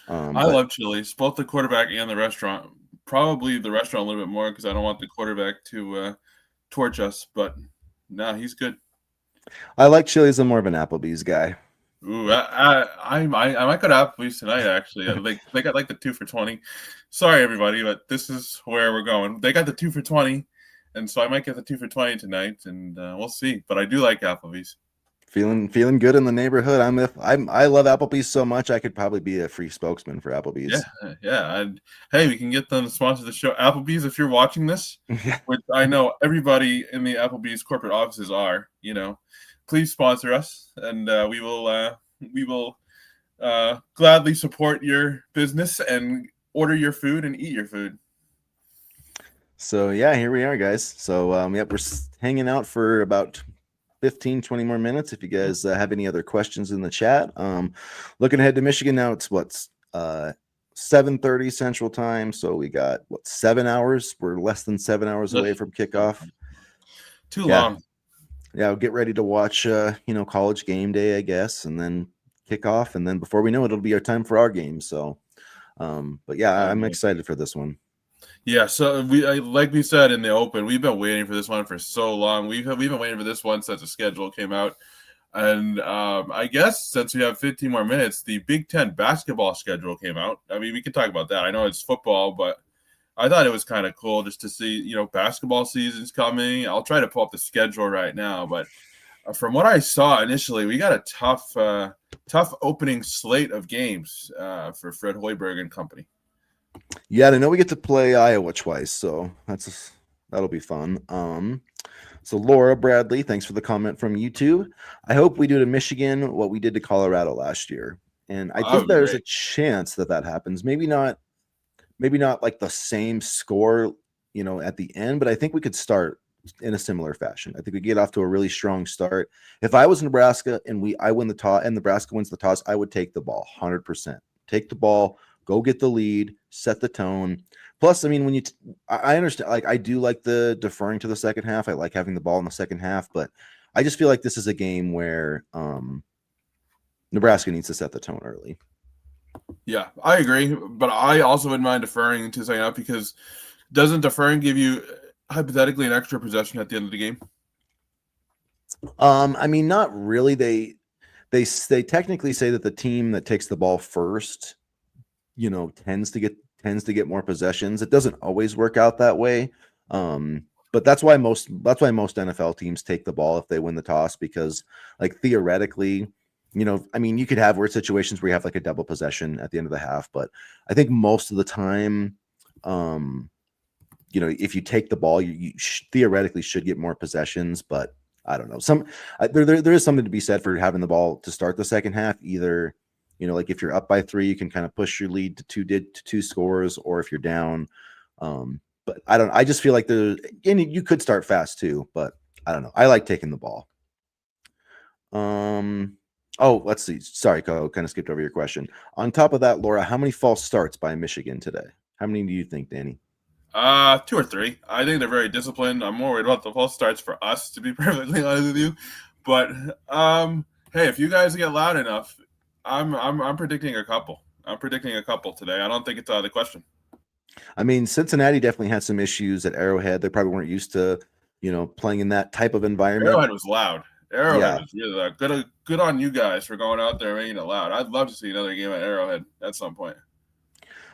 I love Chili's, both the quarterback and the restaurant. Probably the restaurant a little bit more because I don't want the quarterback to torch us. But no, he's good. I like Chili's. I'm more of an Applebee's guy. Ooh, I might go to Applebee's tonight. Actually, they got the 2 for $20. Sorry, everybody, but this is where we're going. They got the 2 for $20, and so I might get the 2 for $20 tonight, and we'll see. But I do like Applebee's. Feeling good in the neighborhood. I love Applebee's so much. I could probably be a free spokesman for Applebee's. Yeah. And hey, we can get them to sponsor the show. Applebee's, if you're watching this, which I know everybody in the Applebee's corporate offices are, please sponsor us, and we will gladly support your business and order your food and eat your food. So yeah, here we are, guys. So we're hanging out for about 15-20 more minutes. If you guys have any other questions in the chat, looking ahead to Michigan now. It's 7:30 Central Time, so we got 7 hours. We're less than 7 hours away from kickoff. Too long. Yeah, we'll get ready to watch College Game Day, I guess, and then kick off, and then before we know it, it'll be our time for our game. So but yeah, I'm excited for this one. Yeah, so like we said in the open, we've been waiting for this one for so long. We've been waiting for this one since the schedule came out. And I guess since we have 15 more minutes, the Big Ten basketball schedule came out. I mean, we can talk about that. I know it's football, but I thought it was kind of cool just to see, basketball season's coming. I'll try to pull up the schedule right now, but from what I saw initially, we got a tough opening slate of games for Fred Hoiberg and company. Yeah, I know we get to play Iowa twice, so that'll be fun. So Laura Bradley, thanks for the comment from YouTube. I hope we do to Michigan what we did to Colorado last year, and I think there's a chance that happens. Maybe not like the same score, at the end, but I think we could start in a similar fashion. I think we get off to a really strong start. If I was Nebraska and I win the toss and Nebraska wins the toss, I would take the ball 100%. Take the ball, go get the lead, set the tone. Plus, I mean, I understand, I do like the deferring to the second half. I like having the ball in the second half, but I just feel like this is a game where Nebraska needs to set the tone early. Yeah, I agree, but I also wouldn't mind deferring to second half because doesn't deferring give you hypothetically an extra possession at the end of the game? I mean, not really. They technically say that the team that takes the ball first, tends to get more possessions. It doesn't always work out that way. But that's why most NFL teams take the ball if they win the toss, because theoretically, I mean, you could have weird situations where you have a double possession at the end of the half, but I think most of the time, if you take the ball, you theoretically should get more possessions, but I don't know. There is something to be said for having the ball to start the second half. Either, like if you're up by 3, you can kind of push your lead to two scores, or if you're down. But I just feel like you could start fast too, but I don't know. I like taking the ball. Oh, let's see. Sorry, Ko, kind of skipped over your question. On top of that, Laura, how many false starts by Michigan today? How many do you think, Danny? 2 or 3. I think they're very disciplined. I'm more worried about the false starts for us, to be perfectly honest with you. But hey, if you guys get loud enough, I'm predicting a couple. I'm predicting a couple today. I don't think it's out of the question. I mean, Cincinnati definitely had some issues at Arrowhead. They probably weren't used to, playing in that type of environment. Arrowhead was loud. Arrowhead was really loud. Good on you guys for going out there and making it loud. I'd love to see another game at Arrowhead at some point.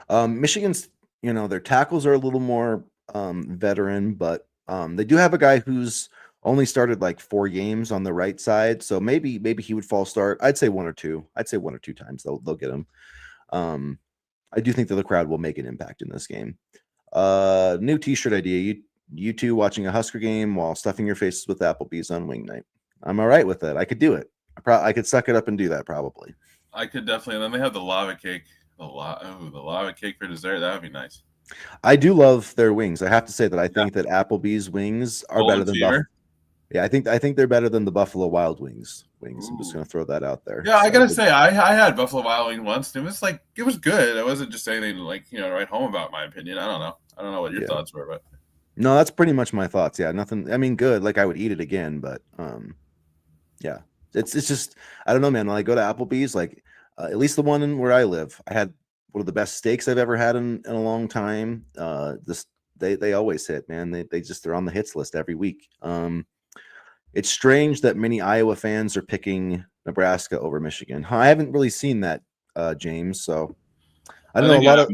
Michigan's, their tackles are a little more veteran, but they do have a guy who's only started like 4 games on the right side, so maybe he would fall start. I'd say 1 or 2. I'd say 1 or 2 times they'll get him. I do think that the crowd will make an impact in this game. New T-shirt idea: you two watching a Husker game while stuffing your faces with Applebee's on wing night. I'm all right with it. I could do it. I could suck it up and do that probably. I could definitely. And then they have the lava cake. The lava cake for dessert. That would be nice. I do love their wings. I have to say that I think that Applebee's wings are better than Buffalo. Yeah, I think they're better than the Buffalo Wild Wings. Ooh. I'm just gonna throw that out there. Yeah, I gotta say, I had Buffalo Wild Wings once. It was good. It wasn't just anything to write home about. My opinion. I don't know what your thoughts were, but no, that's pretty much my thoughts. Yeah, nothing. I mean, good. Like I would eat it again, but yeah, it's just I don't know, man. When I go to Applebee's, at least the one where I live, I had one of the best steaks I've ever had in a long time. They always hit, man. They're on the hits list every week. It's strange that many Iowa fans are picking Nebraska over Michigan. I haven't really seen that, James. So I don't know.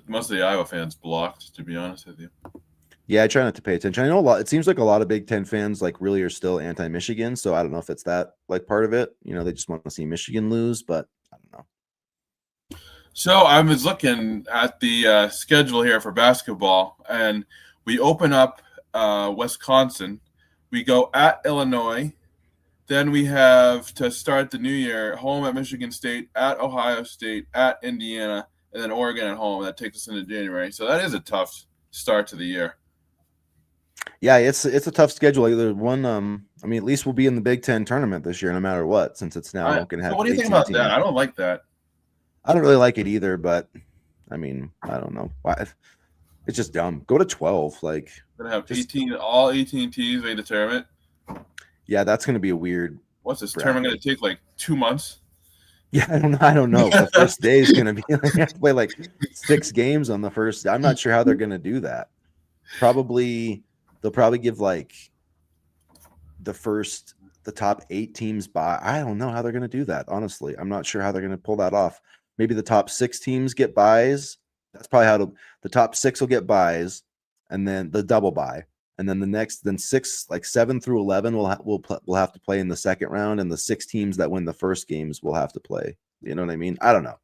Most of the Iowa fans blocked, to be honest with you. Yeah, I try not to pay attention. I know it seems like a lot of Big Ten fans really are still anti-Michigan. So I don't know if it's that part of it. They just want to see Michigan lose, but I don't know. So I was looking at the schedule here for basketball, and we open up Wisconsin. We go at Illinois. Then we have to start the new year home at Michigan State, at Ohio State, at Indiana, and then Oregon at home. That takes us into January. So that is a tough start to the year. Yeah, it's a tough schedule. Either one, at least we'll be in the Big Ten tournament this year, no matter what, since it's now going to have. So what do you think about that? I don't like that. I don't really like it either, but I don't know. It's just dumb. Go to 12. Gonna have 18, all 18 teams made the tournament. Yeah, that's gonna be a weird. What's this tournament gonna take? 2 months? Yeah, I don't know. The first day is gonna be you have to play 6 games on the first. I'm not sure how they're gonna do that. They'll probably give the top 8 teams by. I don't know how they're gonna do that. Honestly, I'm not sure how they're gonna pull that off. Maybe the top 6 teams get buys. That's probably how the top 6 will get buys, and then the double bye, and then then 7 through 11 will have to play in the second round, and the 6 teams that win the first games will have to play. You know what I mean? I don't know.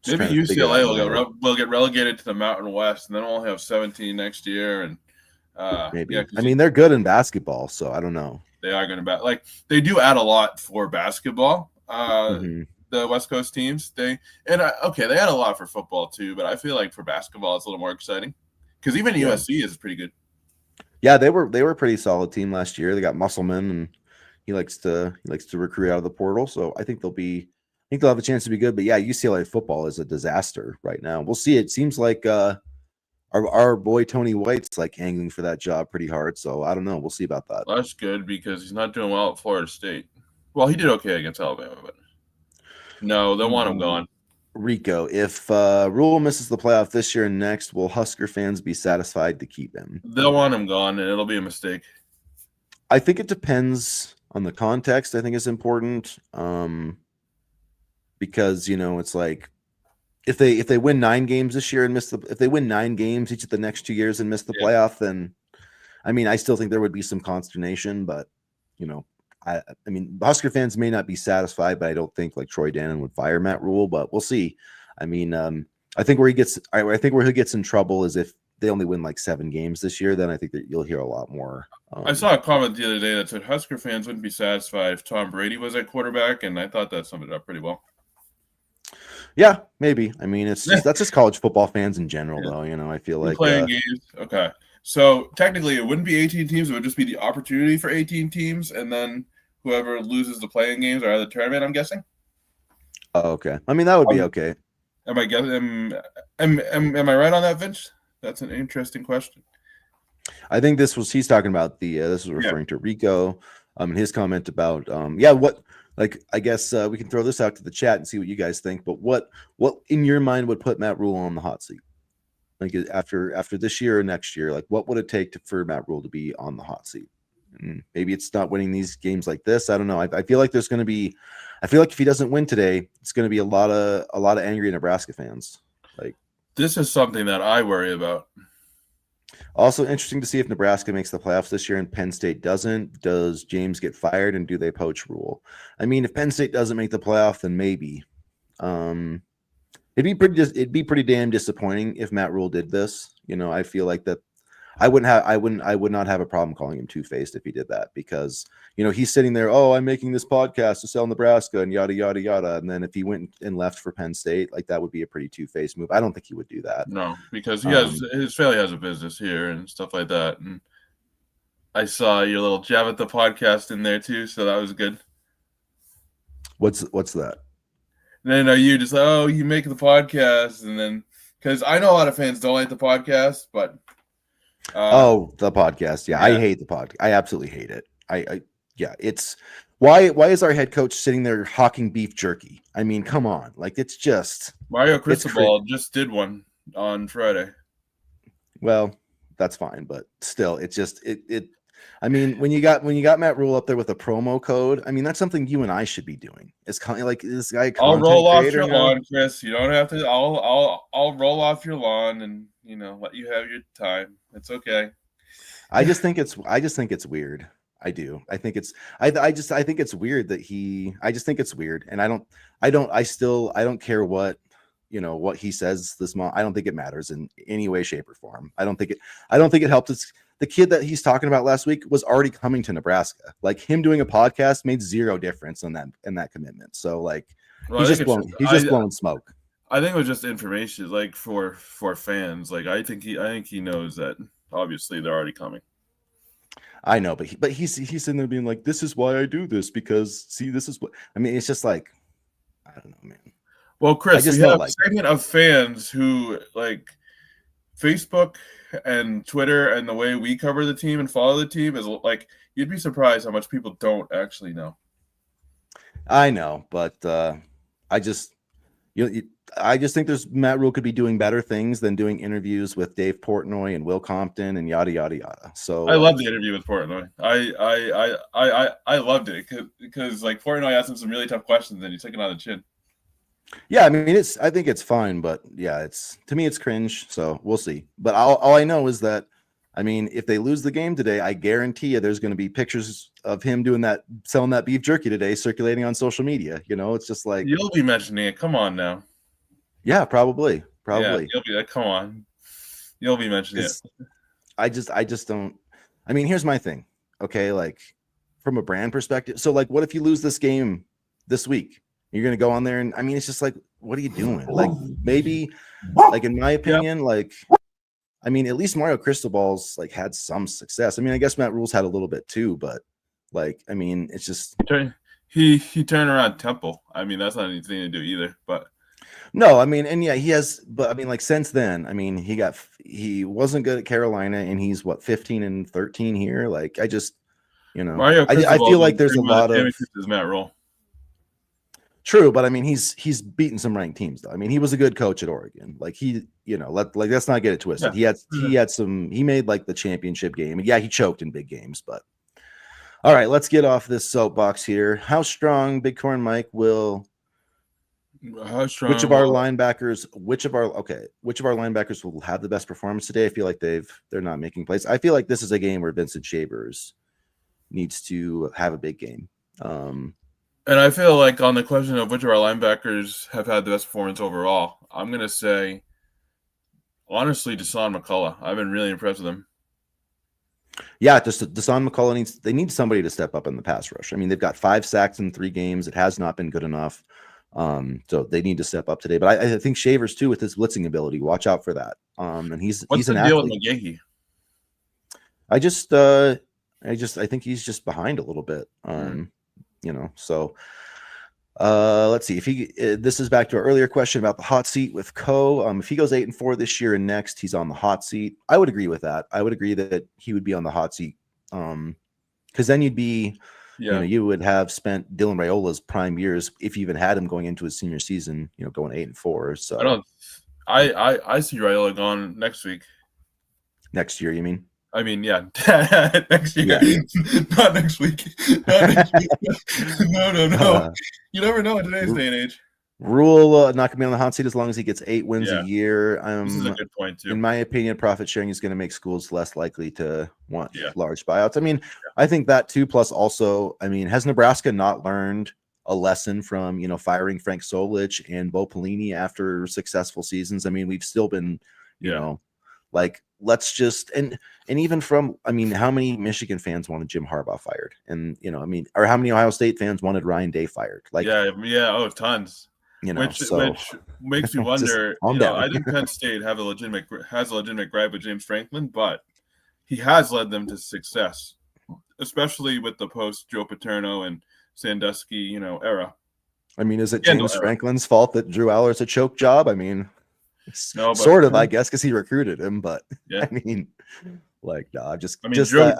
Maybe UCLA will get relegated to the Mountain West, and then we'll have 17 next year. And maybe. Yeah, they're good in basketball, so I don't know. They are going to they do add a lot for basketball. The West Coast teams, they add a lot for football too, but I feel like for basketball it's a little more exciting because even USC is pretty good. Yeah, they were a pretty solid team last year. They got Musselman, and he likes to recruit out of the portal, so I think they'll have a chance to be good. But yeah, UCLA football is a disaster right now. We'll see. It seems like our boy Tony White's angling for that job pretty hard, so I don't know. We'll see about that. Well, that's good because he's not doing well at Florida State. Well, he did okay against Alabama, but no, they'll want him gone. Rico, if Rule misses the playoff this year and next, will Husker fans be satisfied to keep him? They'll want him gone, and it'll be a mistake. I think it depends on the context. I think it's important because it's if they win 9 games this year and if they win 9 games each of the next 2 years and miss the playoff, then I still think there would be some consternation, but Husker fans may not be satisfied, but I don't think Troy Dannon would fire Matt Rule, but we'll see. I think where he gets in trouble is if they only win like 7 games this year, then I think that you'll hear a lot more. I saw a comment the other day that said Husker fans wouldn't be satisfied if Tom Brady was at quarterback, and I thought that summed it up pretty well. Yeah, maybe. I mean, it's just that's just college football fans in general, though. I feel like playing games. Okay, so technically, it wouldn't be 18 teams; it would just be the opportunity for 18 teams, and then whoever loses the playing games are out of the tournament. I'm guessing. Oh, okay. I mean, that would be okay. Am I guessing? Am I right on that, Vince? That's an interesting question. I think he's talking about this was referring to Rico, and his comment about I guess we can throw this out to the chat and see what you guys think. But what in your mind would put Matt Rule on the hot seat? Like after this year or next year, like what would it take for Matt Rule to be on the hot seat? And maybe it's not winning these games like this. I don't know. I feel like there's going to be. I feel like if he doesn't win today, it's going to be a lot of angry Nebraska fans. Like this is something that I worry about. Also interesting to see if Nebraska makes the playoffs this year and Penn State doesn't. Does James get fired and do they poach Rule? I mean, if Penn State doesn't make the playoff, then maybe. It'd be pretty damn disappointing if Matt Rule did this. I feel like that I would not have a problem calling him two-faced if he did that, because he's sitting there, I'm making this podcast to sell Nebraska and yada yada yada, and then if he went and left for Penn State, like that would be a pretty two-faced move. I don't think he would do that. No, because his family has a business here and stuff like that. And I saw your little jab at the podcast in there too, so that was good. What's that? And then you just you make the podcast, and then because I know a lot of fans don't like the podcast, but. The podcast. Yeah, I hate the podcast. I absolutely hate it. It's why is our head coach sitting there hawking beef jerky? I mean, come on. Like, it's just Mario Cristobal just did one on Friday. Well, that's fine, but still, it's just it. I mean, when you got Matt Rule up there with a promo code, I mean, that's something you and I should be doing. It's kind of like this guy. I'll roll off your lawn, Chris. You don't have to. I'll roll off your lawn and let you have your time. It's okay. I just think it's weird. I do. I think it's I think it's weird that I just think it's weird, and I don't care what he says this month. I don't think it matters in any way, shape, or form. I don't think it helps. The kid that he's talking about last week was already coming to Nebraska. Like, him doing a podcast made zero difference in that commitment. So like, he's just blowing smoke. I think it was just information, like for fans. Like, I think he knows that obviously they're already coming. I know, but he's sitting there being like, this is why I do this, because see, this is what I mean. It's just like, I don't know, man. Well, Chris, we have a segment of fans who like Facebook and Twitter, and the way we cover the team and follow the team is like, you'd be surprised how much people don't actually know. I know, but I just think Matt Rule could be doing better things than doing interviews with Dave Portnoy and Will Compton and yada yada yada. So I love the interview with Portnoy. I loved it because like Portnoy asked him some really tough questions and he took it on the chin. Yeah, I mean, I think it's fine, but yeah, to me it's cringe. So we'll see. But all I know is that, I mean, if they lose the game today, I guarantee you there's going to be pictures of him selling that beef jerky today, circulating on social media. It's just like, you'll be mentioning it. Come on now. Yeah, probably. Yeah, you'll be like, come on. You'll be mentioning it. I just don't. I mean, here's my thing. Okay, like from a brand perspective. So like, what if you lose this game this week? You're going to go on there and, I mean, it's just like, what are you doing? Like, maybe, like, in my opinion, like, I mean, at least Mario Cristobal's like had some success. I mean, I guess Matt Rule's had a little bit too, but like, I mean, it's just he turned around Temple. I mean, that's not anything to do either, but no, I mean, and yeah, he has, but I mean, like, since then, I mean, he wasn't good at Carolina, and he's 15-13 here. Like, I just, Mario I feel like there's a lot of Matt Rule. True, but I mean, he's beaten some ranked teams though. I mean, he was a good coach at Oregon. Like, let's not get it twisted. Yeah. He made like the championship game. And yeah, he choked in big games, but all right, let's get off this soapbox here. How strong, Big Corn Mike, which of our linebackers will have the best performance today? I feel like they're not making plays. I feel like this is a game where Vincent Shavers needs to have a big game. And I feel like on the question of which of our linebackers have had the best performance overall, I'm going to say Honestly, Deshaun McCullough. I've been really impressed with him. Yeah, just Deshaun McCullough they need somebody to step up in the pass rush. I mean, they've got 5 sacks in 3 games. It has not been good enough. So they need to step up today. But I think Shavers too with his blitzing ability. Watch out for that. And he's What's an the deal with athlete. McGahee? I think he's just behind a little bit. So let's see if he. This is back to our earlier question about the hot seat with Co. If he goes 8-4 this year and next, he's on the hot seat. I would agree with that. I would agree that he would be on the hot seat. Because then you'd be, you would have spent Dylan Raiola's prime years if you even had him going into his senior season. Going 8-4. So I see Raiola gone next week. Next year, you mean? I mean, yeah, next year, not next week. Not next week. No. You never know in today's day and age. Rule not gonna be on the hot seat as long as he gets 8 wins a year. This is a good point too. In my opinion, profit sharing is going to make schools less likely to want large buyouts. I mean, I think that too. Plus, also, I mean, has Nebraska not learned a lesson from firing Frank Solich and Bo Pelini after successful seasons? I mean, we've still been, like, let's just and even from, I mean, how many Michigan fans wanted Jim Harbaugh fired? And I mean, or how many Ohio State fans wanted Ryan Day fired? Like, tons. Which makes me wonder. I think Penn State has a legitimate gripe with James Franklin, but he has led them to success, especially with the post Joe Paterno and Sandusky, era. I mean, is it James Franklin's fault that Drew Aller's a choke job? I mean, sort of, I guess, because he recruited him, but I mean, like, no, Drew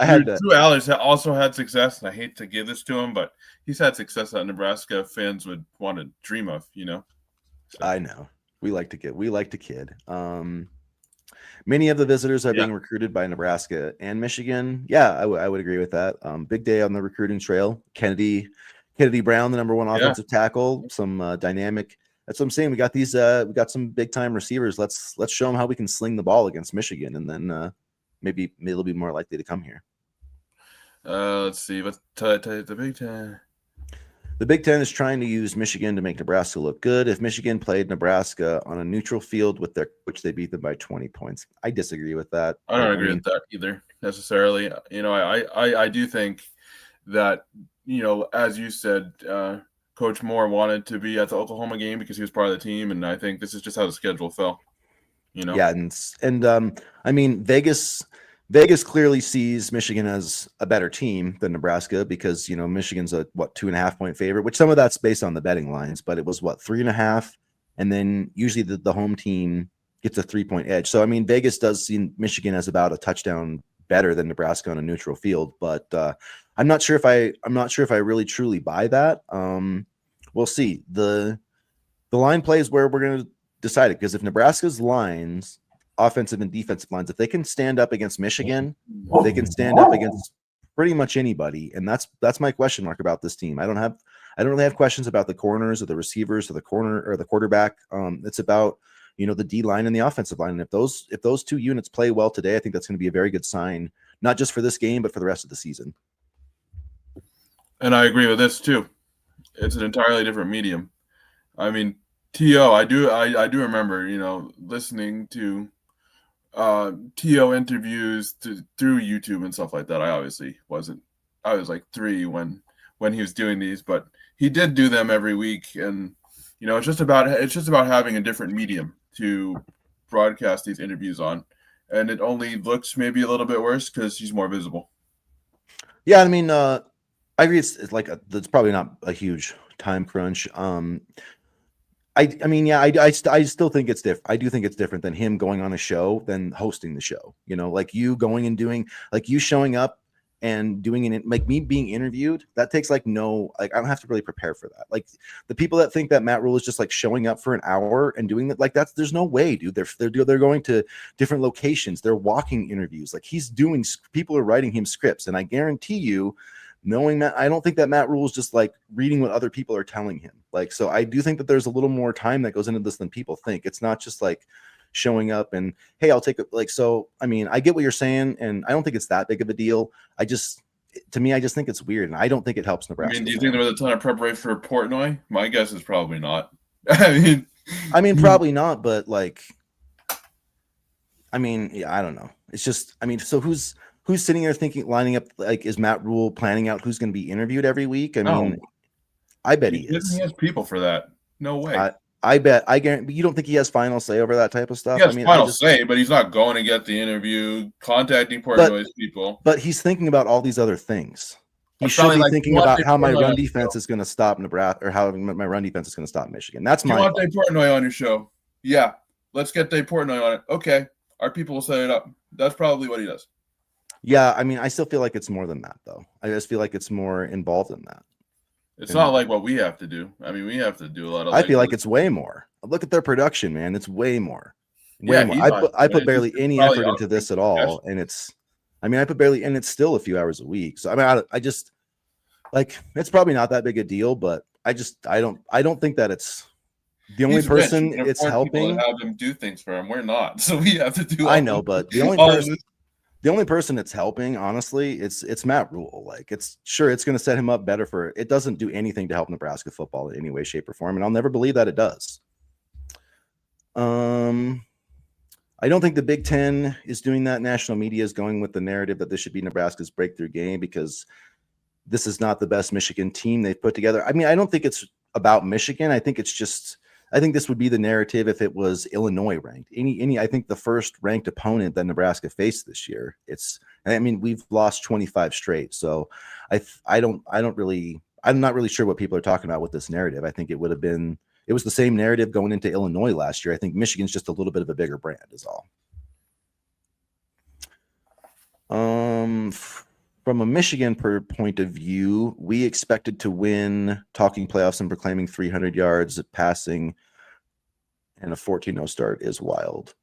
Allers also had success, and I hate to give this to him, but he's had success that Nebraska fans would want to dream of, So. I know. We like to kid. Many of the visitors are being recruited by Nebraska and Michigan. Yeah, I would agree with that. Big day on the recruiting trail. Kennedy Brown, the number 1 offensive tackle, some dynamic. That's what I'm saying. We got these. We got some big time receivers. Let's show them how we can sling the ball against Michigan, and then maybe they'll be more likely to come here. Let's see. What's the Big Ten? The Big Ten is trying to use Michigan to make Nebraska look good. If Michigan played Nebraska on a neutral field which they beat them by 20 points, I disagree with that. I don't agree with that either necessarily. I do think that as you said, Coach Moore wanted to be at the Oklahoma game because he was part of the team, and I think this is just how the schedule fell. Yeah, and I mean, Vegas clearly sees Michigan as a better team than Nebraska because Michigan's a 2.5 point favorite, which some of that's based on the betting lines, but it was 3.5, and then usually the home team gets a 3-point edge. So I mean, Vegas does see Michigan as about a touchdown better than Nebraska on a neutral field, but I'm not sure if I really truly buy that. We'll see. The line play is where we're going to decide it, because if Nebraska's lines, offensive and defensive lines, if they can stand up against Michigan, they can stand up against pretty much anybody. And that's my question mark about this team. I don't really have questions about the corners or the receivers or the corner or the quarterback. It's about the D line and the offensive line. And if those 2 units play well today, I think that's going to be a very good sign, not just for this game, but for the rest of the season. And I agree with this too. It's an entirely different medium. I mean, T.O., I do remember, listening to T.O. interviews through YouTube and stuff like that. I was like 3 when he was doing these, but he did do them every week. And, it's just about having a different medium to broadcast these interviews on. And it only looks maybe a little bit worse because he's more visible. Yeah. I mean, I agree. It's like that's probably not a huge time crunch. I still think it's different. I do think it's different than him going on a show than hosting the show. Like you going and doing, like you showing up and doing it, like me being interviewed. That takes I don't have to really prepare for that. Like the people that think that Matt Rule is just like showing up for an hour and doing that, like there's no way, dude. They're going to different locations. They're walking interviews. Like people are writing him scripts, and I guarantee you, knowing that, I don't think that Matt Rule is just like reading what other people are telling him. Like, so I do think that there's a little more time that goes into this than people think. It's not just like showing up and, hey, I'll take it. So, I mean, I get what you're saying, and I don't think it's that big of a deal. I just think it's weird, and I don't think it helps Nebraska. I mean, do you think there was a ton of preparation for Portnoy? My guess is probably not. I mean, probably not, but like, I mean, yeah, I don't know. It's just, I mean, so who's sitting there thinking, lining up, like, is Matt Rule planning out who's going to be interviewed every week? I mean, No, I bet he he is. has people for that. No way. I bet, I guarantee. You don't think he has final say over that type of He stuff? I has mean, final say, but he's not going to get the interview, contacting Portnoy's people. but he's thinking about all these other things. He It's should probably be like, thinking about how my run defense is going to stop Nebraska, or how my run defense is going to stop Michigan. That's Do you my want thought. Dave Portnoy on your show? Yeah, let's get Dave Portnoy on it. Okay, our people will set it up. That's probably what he does. Yeah, I mean, I still feel like it's more than that, though. I just feel like it's more involved in that. It's not like what we have to do. I mean, we have to do a lot of. I feel like it's way more. Look at their production, man. It's way more. Way Yeah, more. I put barely any effort into this at all, and I put barely, and it's still a few hours a week. So I mean, I just, like, it's probably not that big a deal, but I don't think that it's the only person it's helping. Have him do things for him. We're not, so we have to do. I know, but the only person it's helping, honestly, it's Matt Rule. Like, it's going to set him up better for it. Doesn't do anything to help Nebraska football in any way, shape, or form, and I'll never believe that it does. I don't think the Big Ten is doing that. National media is going with the narrative that this should be Nebraska's breakthrough game because this is not the best Michigan team they've put together. I mean, I don't think it's about Michigan. I think this would be the narrative if it was Illinois ranked. I think the first ranked opponent that Nebraska faced this year. We've lost 25 straight. So I'm not really sure what people are talking about with this narrative. I think it was the same narrative going into Illinois last year. I think Michigan's just a little bit of a bigger brand is all. From a Michigan point of view, we expected to win, talking playoffs and proclaiming 300 yards passing and a 14-0 start is wild.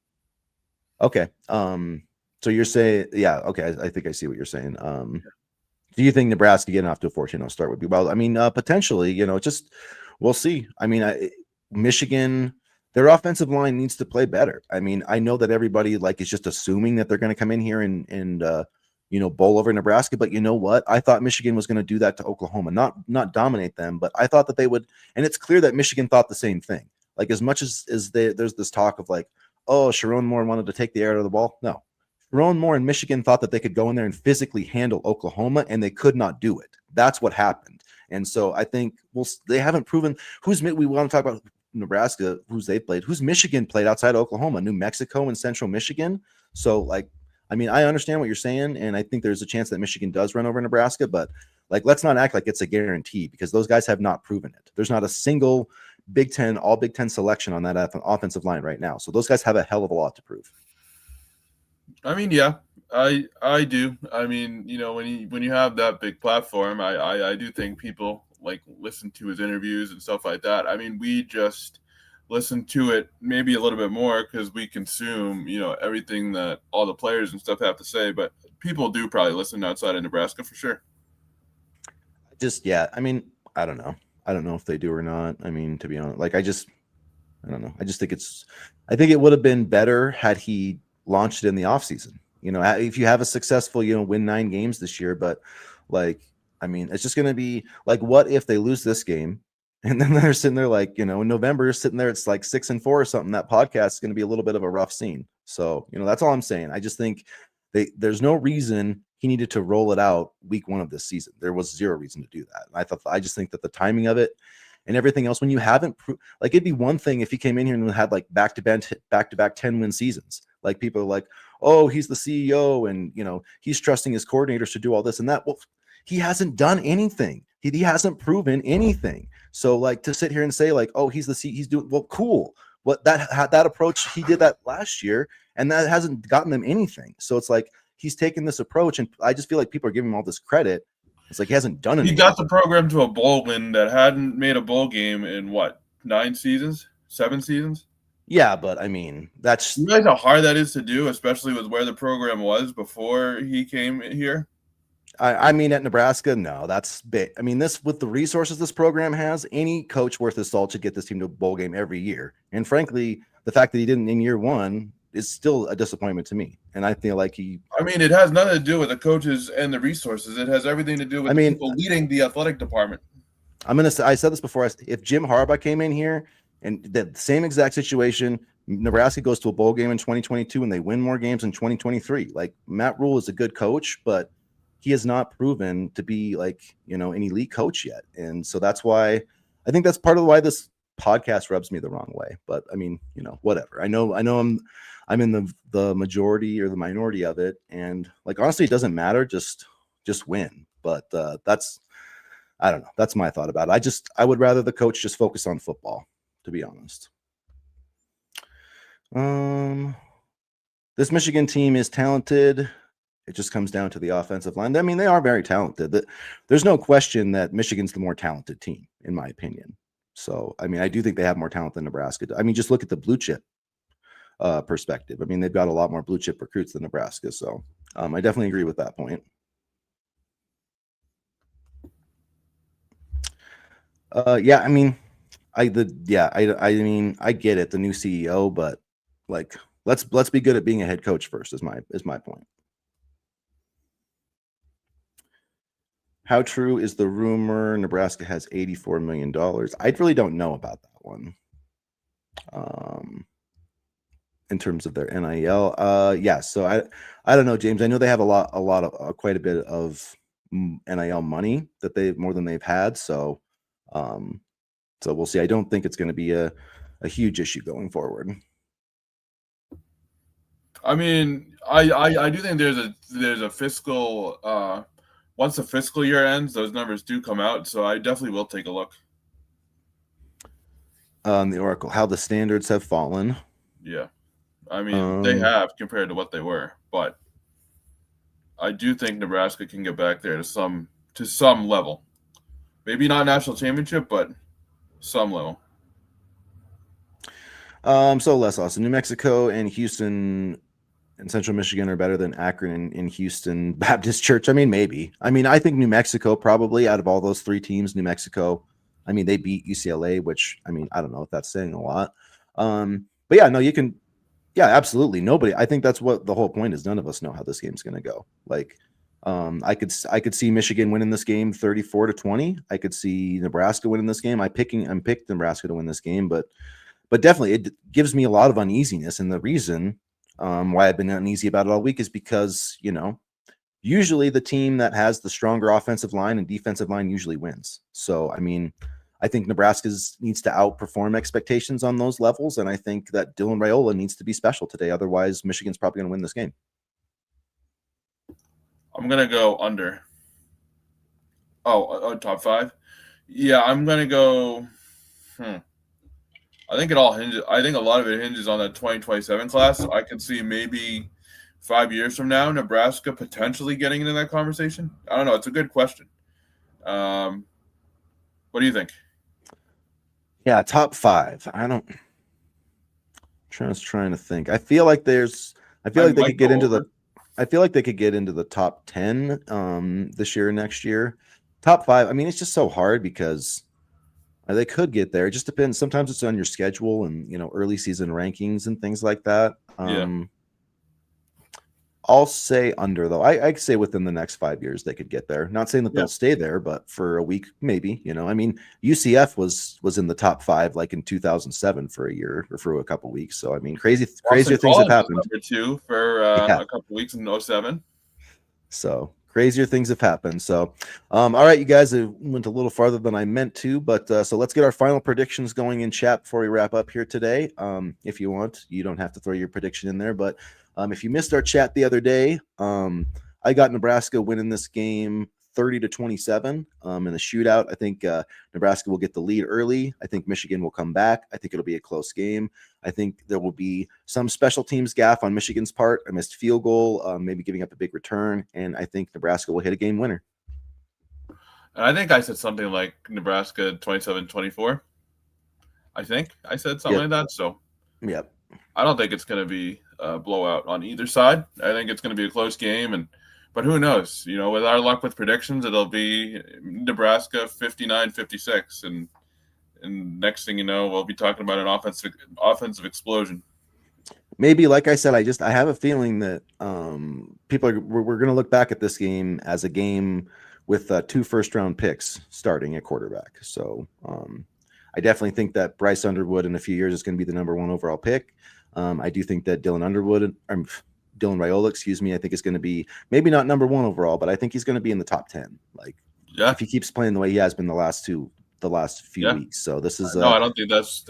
Okay. So you're saying, yeah, okay, I think I see what you're saying. Do you think Nebraska getting off to a 14-0 start would be wild? I mean, potentially, we'll see. I mean, Michigan, their offensive line needs to play better. I mean, I know that everybody is just assuming that they're going to come in here and bowl over Nebraska, but you know what? I thought Michigan was going to do that to Oklahoma, not dominate them, but I thought that they would. And it's clear that Michigan thought the same thing. Like, as much as there's this talk of like, oh, Sharon Moore wanted to take the air out of the ball. No, Sharon Moore and Michigan thought that they could go in there and physically handle Oklahoma, and they could not do it. That's what happened. And so I think they haven't proven we want to talk about Nebraska, who's Michigan played outside of Oklahoma, New Mexico and Central Michigan. So I understand what you're saying, and I think there's a chance that Michigan does run over Nebraska, but let's not act like it's a guarantee because those guys have not proven it. There's not a single all Big Ten selection on that offensive line right now. So those guys have a hell of a lot to prove. I mean, yeah, I do. I mean, when you have that big platform, I do think people listen to his interviews and stuff like that. I mean, we just listen to it maybe a little bit more because we consume, everything that all the players and stuff have to say. But people do probably listen outside of Nebraska for sure. I mean, I don't know. I don't know if they do or not. I mean, to be honest, I don't know. I just think I think it would have been better had he launched it in the offseason. If you have a successful, win 9 games this year, but it's just going to be what if they lose this game and then they're sitting there in November, sitting there, it's 6-4 or something. That podcast is going to be a little bit of a rough scene. So, that's all I'm saying. I just think there's no reason he needed to roll it out week 1 of this season. There was zero reason to do that. I just think that the timing of it and everything else, when you haven't it'd be one thing if he came in here and had back-to-back 10-win seasons. People are like, oh, he's the CEO and he's trusting his coordinators to do all this and that. Well, he hasn't done anything. He hasn't proven anything. So to sit here and say oh, he's the CEO, he's doing well, cool. What that approach, he did that last year and that hasn't gotten them anything. So it's he's taken this approach and I just feel like people are giving him all this credit. It's he hasn't done anything. He got the program to a bowl win that hadn't made a bowl game in 7 seasons? Yeah, but I mean, that's you realize how hard that is to do, especially with where the program was before he came here. I mean, at Nebraska, no, that's big. I mean, with the resources this program has, any coach worth his salt should get this team to a bowl game every year. And frankly, the fact that he didn't in year 1 is still a disappointment to me. And I feel like it has nothing to do with the coaches and the resources. It has everything to do with the people leading the athletic department. I said this before. If Jim Harbaugh came in here and the same exact situation, Nebraska goes to a bowl game in 2022 and they win more games in 2023. Like Matt Rule is a good coach, but he has not proven to be like, an elite coach yet. And so that's why I think that's part of why this podcast rubs me the wrong way. But I mean, whatever. I know I'm in the majority or the minority of it. And like, honestly, it doesn't matter. Just win. But I don't know. That's my thought about it. I would rather the coach just focus on football, to be honest. This Michigan team is talented. It just comes down to the offensive line. I mean, they are very talented. There's no question that Michigan's the more talented team, in my opinion. So, I mean, I do think they have more talent than Nebraska. I mean, just look at the blue chip perspective. I mean, they've got a lot more blue chip recruits than Nebraska. So, I definitely agree with that point. Yeah, I mean, I mean, I get it, the new CEO, but like, let's be good at being a head coach first. Is my point. How true is the rumor Nebraska has $84 million? I really don't know about that one. In terms of their NIL, yeah. So I don't know, James. I know they have quite a bit of NIL money that more than they've had. So, so we'll see. I don't think it's going to be a huge issue going forward. I mean, I do think there's a fiscal once the fiscal year ends, those numbers do come out. So I definitely will take a look. The Oracle, how the standards have fallen. Yeah, I mean they have compared to what they were, but I do think Nebraska can get back there to some level. Maybe not national championship, but some level. So Les Austin, New Mexico and Houston and Central Michigan are better than Akron and Houston Baptist Church. I mean, maybe. I mean, I think New Mexico probably out of all those three teams, New Mexico, I mean, they beat UCLA, which, I mean, I don't know if that's saying a lot. But yeah, no, you can. Yeah, absolutely. Nobody. I think that's what the whole point is. None of us know how this game's going to go. Like, I could see Michigan winning this game 34-20. I could see Nebraska winning this game. I'm picked Nebraska to win this game, but definitely it gives me a lot of uneasiness. And the reason why I've been uneasy about it all week is because, usually the team that has the stronger offensive line and defensive line usually wins. So, I mean, I think Nebraska needs to outperform expectations on those levels. And I think that Dylan Raiola needs to be special today. Otherwise, Michigan's probably going to win this game. I'm going to go under. Top 5? Yeah, I'm going to go. I think it all hinges. I think a lot of it hinges on that 2027 class. I can see maybe 5 years from now, Nebraska potentially getting into that conversation. I don't know. It's a good question. What do you think? Yeah, top 5. Just trying to think. I feel like they could get into the top 10 this year and next year. Top 5. I mean, it's just so hard because they could get there. It just depends. Sometimes it's on your schedule and early season rankings and things like that. Yeah. I'll say under though. I'd say within the next 5 years they could get there. Not saying that they'll stay there, but for a week maybe. I mean, UCF was in the top 5 like in 2007 for a year or for a couple weeks. So I mean, crazier things have happened. Number 2 for a couple weeks in 2007. So crazier things have happened. So, all right, you guys, it went a little farther than I meant to, but so let's get our final predictions going in chat before we wrap up here today. If you want, you don't have to throw your prediction in there, but if you missed our chat the other day, I got Nebraska winning this game 30-27 in the shootout. I think Nebraska will get the lead early. I think Michigan will come back. I think it'll be a close game. I think there will be some special teams gaffe on Michigan's part, a missed field goal, maybe giving up a big return, and I think Nebraska will hit a game winner. And I think I said something like Nebraska 27-24. I think I said something like that. So, yep. I don't think it's going to be a blowout on either side. I think it's going to be a close game, but who knows? With our luck with predictions, it'll be Nebraska 59-56, and next thing you know, we'll be talking about an offensive explosion. Maybe, like I said, I have a feeling that we're going to look back at this game as a game with 2 first-round picks starting at quarterback. So I definitely think that Bryce Underwood in a few years is going to be the number 1 overall pick. I do think that Dylan Raiola, excuse me, I think is going to be maybe not number 1 overall, but I think he's going to be in the top 10. Like, if he keeps playing the way he has been the last few weeks. So this is no, I don't think that's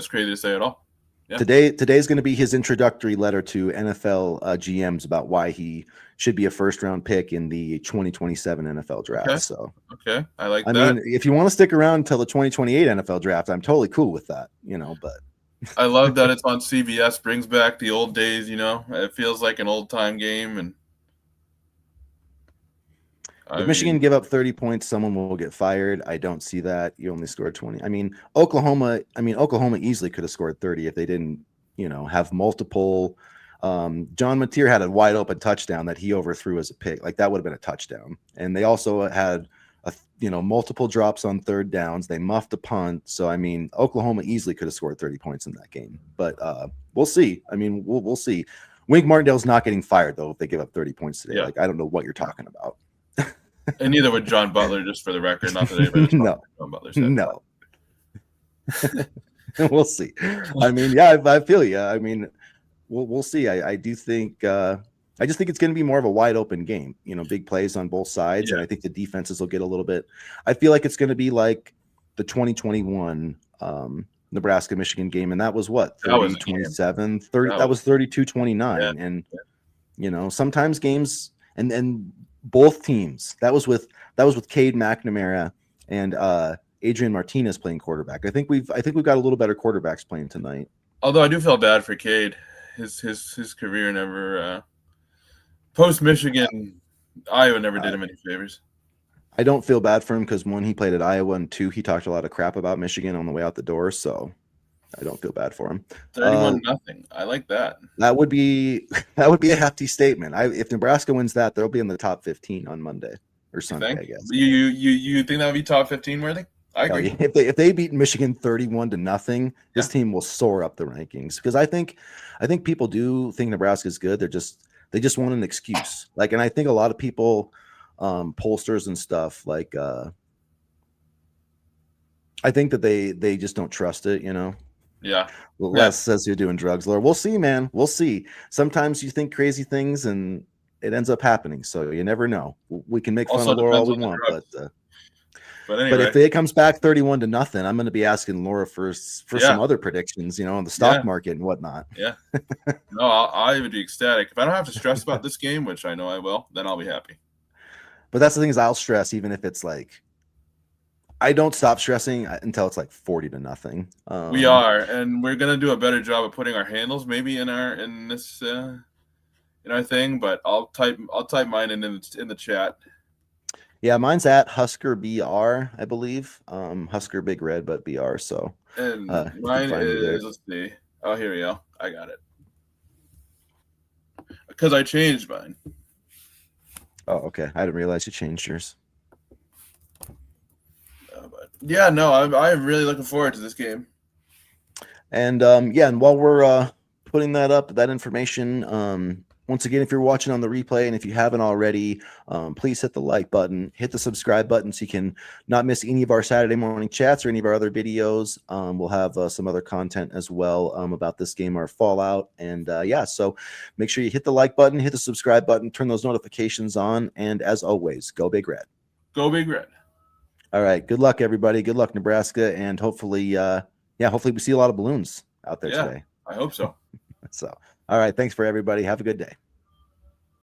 crazy to say at all. Yeah. Today's going to be his introductory letter to NFL GMs about why he should be a first-round pick in the 2027 NFL draft. Okay. So I like that. I mean, if you want to stick around until the 2028 NFL draft, I'm totally cool with that, but I love that it's on CBS, brings back the old days, It feels like an old-time game. And if Michigan give up 30 points, someone will get fired. I don't see that. You only scored 20. I mean, Oklahoma easily could have scored 30 if they didn't, have multiple. John Mateer had a wide open touchdown that he overthrew as a pick. Like, that would have been a touchdown. And they also had multiple drops on third downs. They muffed a punt. So, I mean, Oklahoma easily could have scored 30 points in that game. But we'll see. I mean, we'll see. Wink Martindale's not getting fired, though, if they give up 30 points today. Yeah. Like, I don't know what you're talking about. And neither would John Butler, just for the record. Not that anybody's no. John Butler said. No. We'll see. I mean, yeah, I feel you. I mean, we'll see. I do think I just think it's going to be more of a wide open game. Big plays on both sides, and I think the defenses will get a little bit. I feel like it's going to be like the 2021 Nebraska Michigan game, and that was what 30-27, 30. That was 32-29, and sometimes games and both teams. That was with Cade McNamara and Adrian Martinez playing quarterback. I think we've got a little better quarterbacks playing tonight. Although I do feel bad for Cade. His career never post Michigan, Iowa never did him any favors. I don't feel bad for him because 1, he played at Iowa, and 2, he talked a lot of crap about Michigan on the way out the door. So I don't feel bad for him. 31-0. I like that. That would be a hefty statement. If Nebraska wins that, they'll be in the top 15 on Monday or Sunday, I guess. You think that would be top 15 worthy? I agree. If they beat Michigan 31-0, this team will soar up the rankings, because I think people do think Nebraska is good. They just want an excuse. Like, and I think a lot of people, pollsters and stuff, like I think that they just don't trust it, Yeah. Well, Les says you're doing drugs, Laura. We'll see, man. We'll see. Sometimes you think crazy things and it ends up happening. So you never know. We can make fun of Laura all we want, but anyway. But if it comes back 31-0, I'm going to be asking Laura for some other predictions, on the stock market and whatnot. Yeah. No, I would be ecstatic. If I don't have to stress about this game, which I know I will, then I'll be happy. But that's the thing, is I'll stress even if it's like, I don't stop stressing until it's like 40-0. We are, and we're gonna do a better job of putting our handles maybe in our thing. But I'll type mine in the chat. Yeah, mine's at Husker BR, I believe. Husker Big Red, but BR. So and mine is, let's see. Oh, here we go. I got it. Because I changed mine. Oh, okay. I didn't realize you changed yours. Yeah, no, I'm really looking forward to this game. And and while we're putting that information, once again, if you're watching on the replay and if you haven't already, please hit the like button, hit the subscribe button so you can not miss any of our Saturday morning chats or any of our other videos. We'll have some other content as well about this game, our fallout. And so make sure you hit the like button, hit the subscribe button, turn those notifications on. And as always, go Big Red. Go Big Red. All right. Good luck, everybody. Good luck, Nebraska. And hopefully, hopefully we see a lot of balloons out there today. I hope so. So, all right. Thanks for everybody. Have a good day.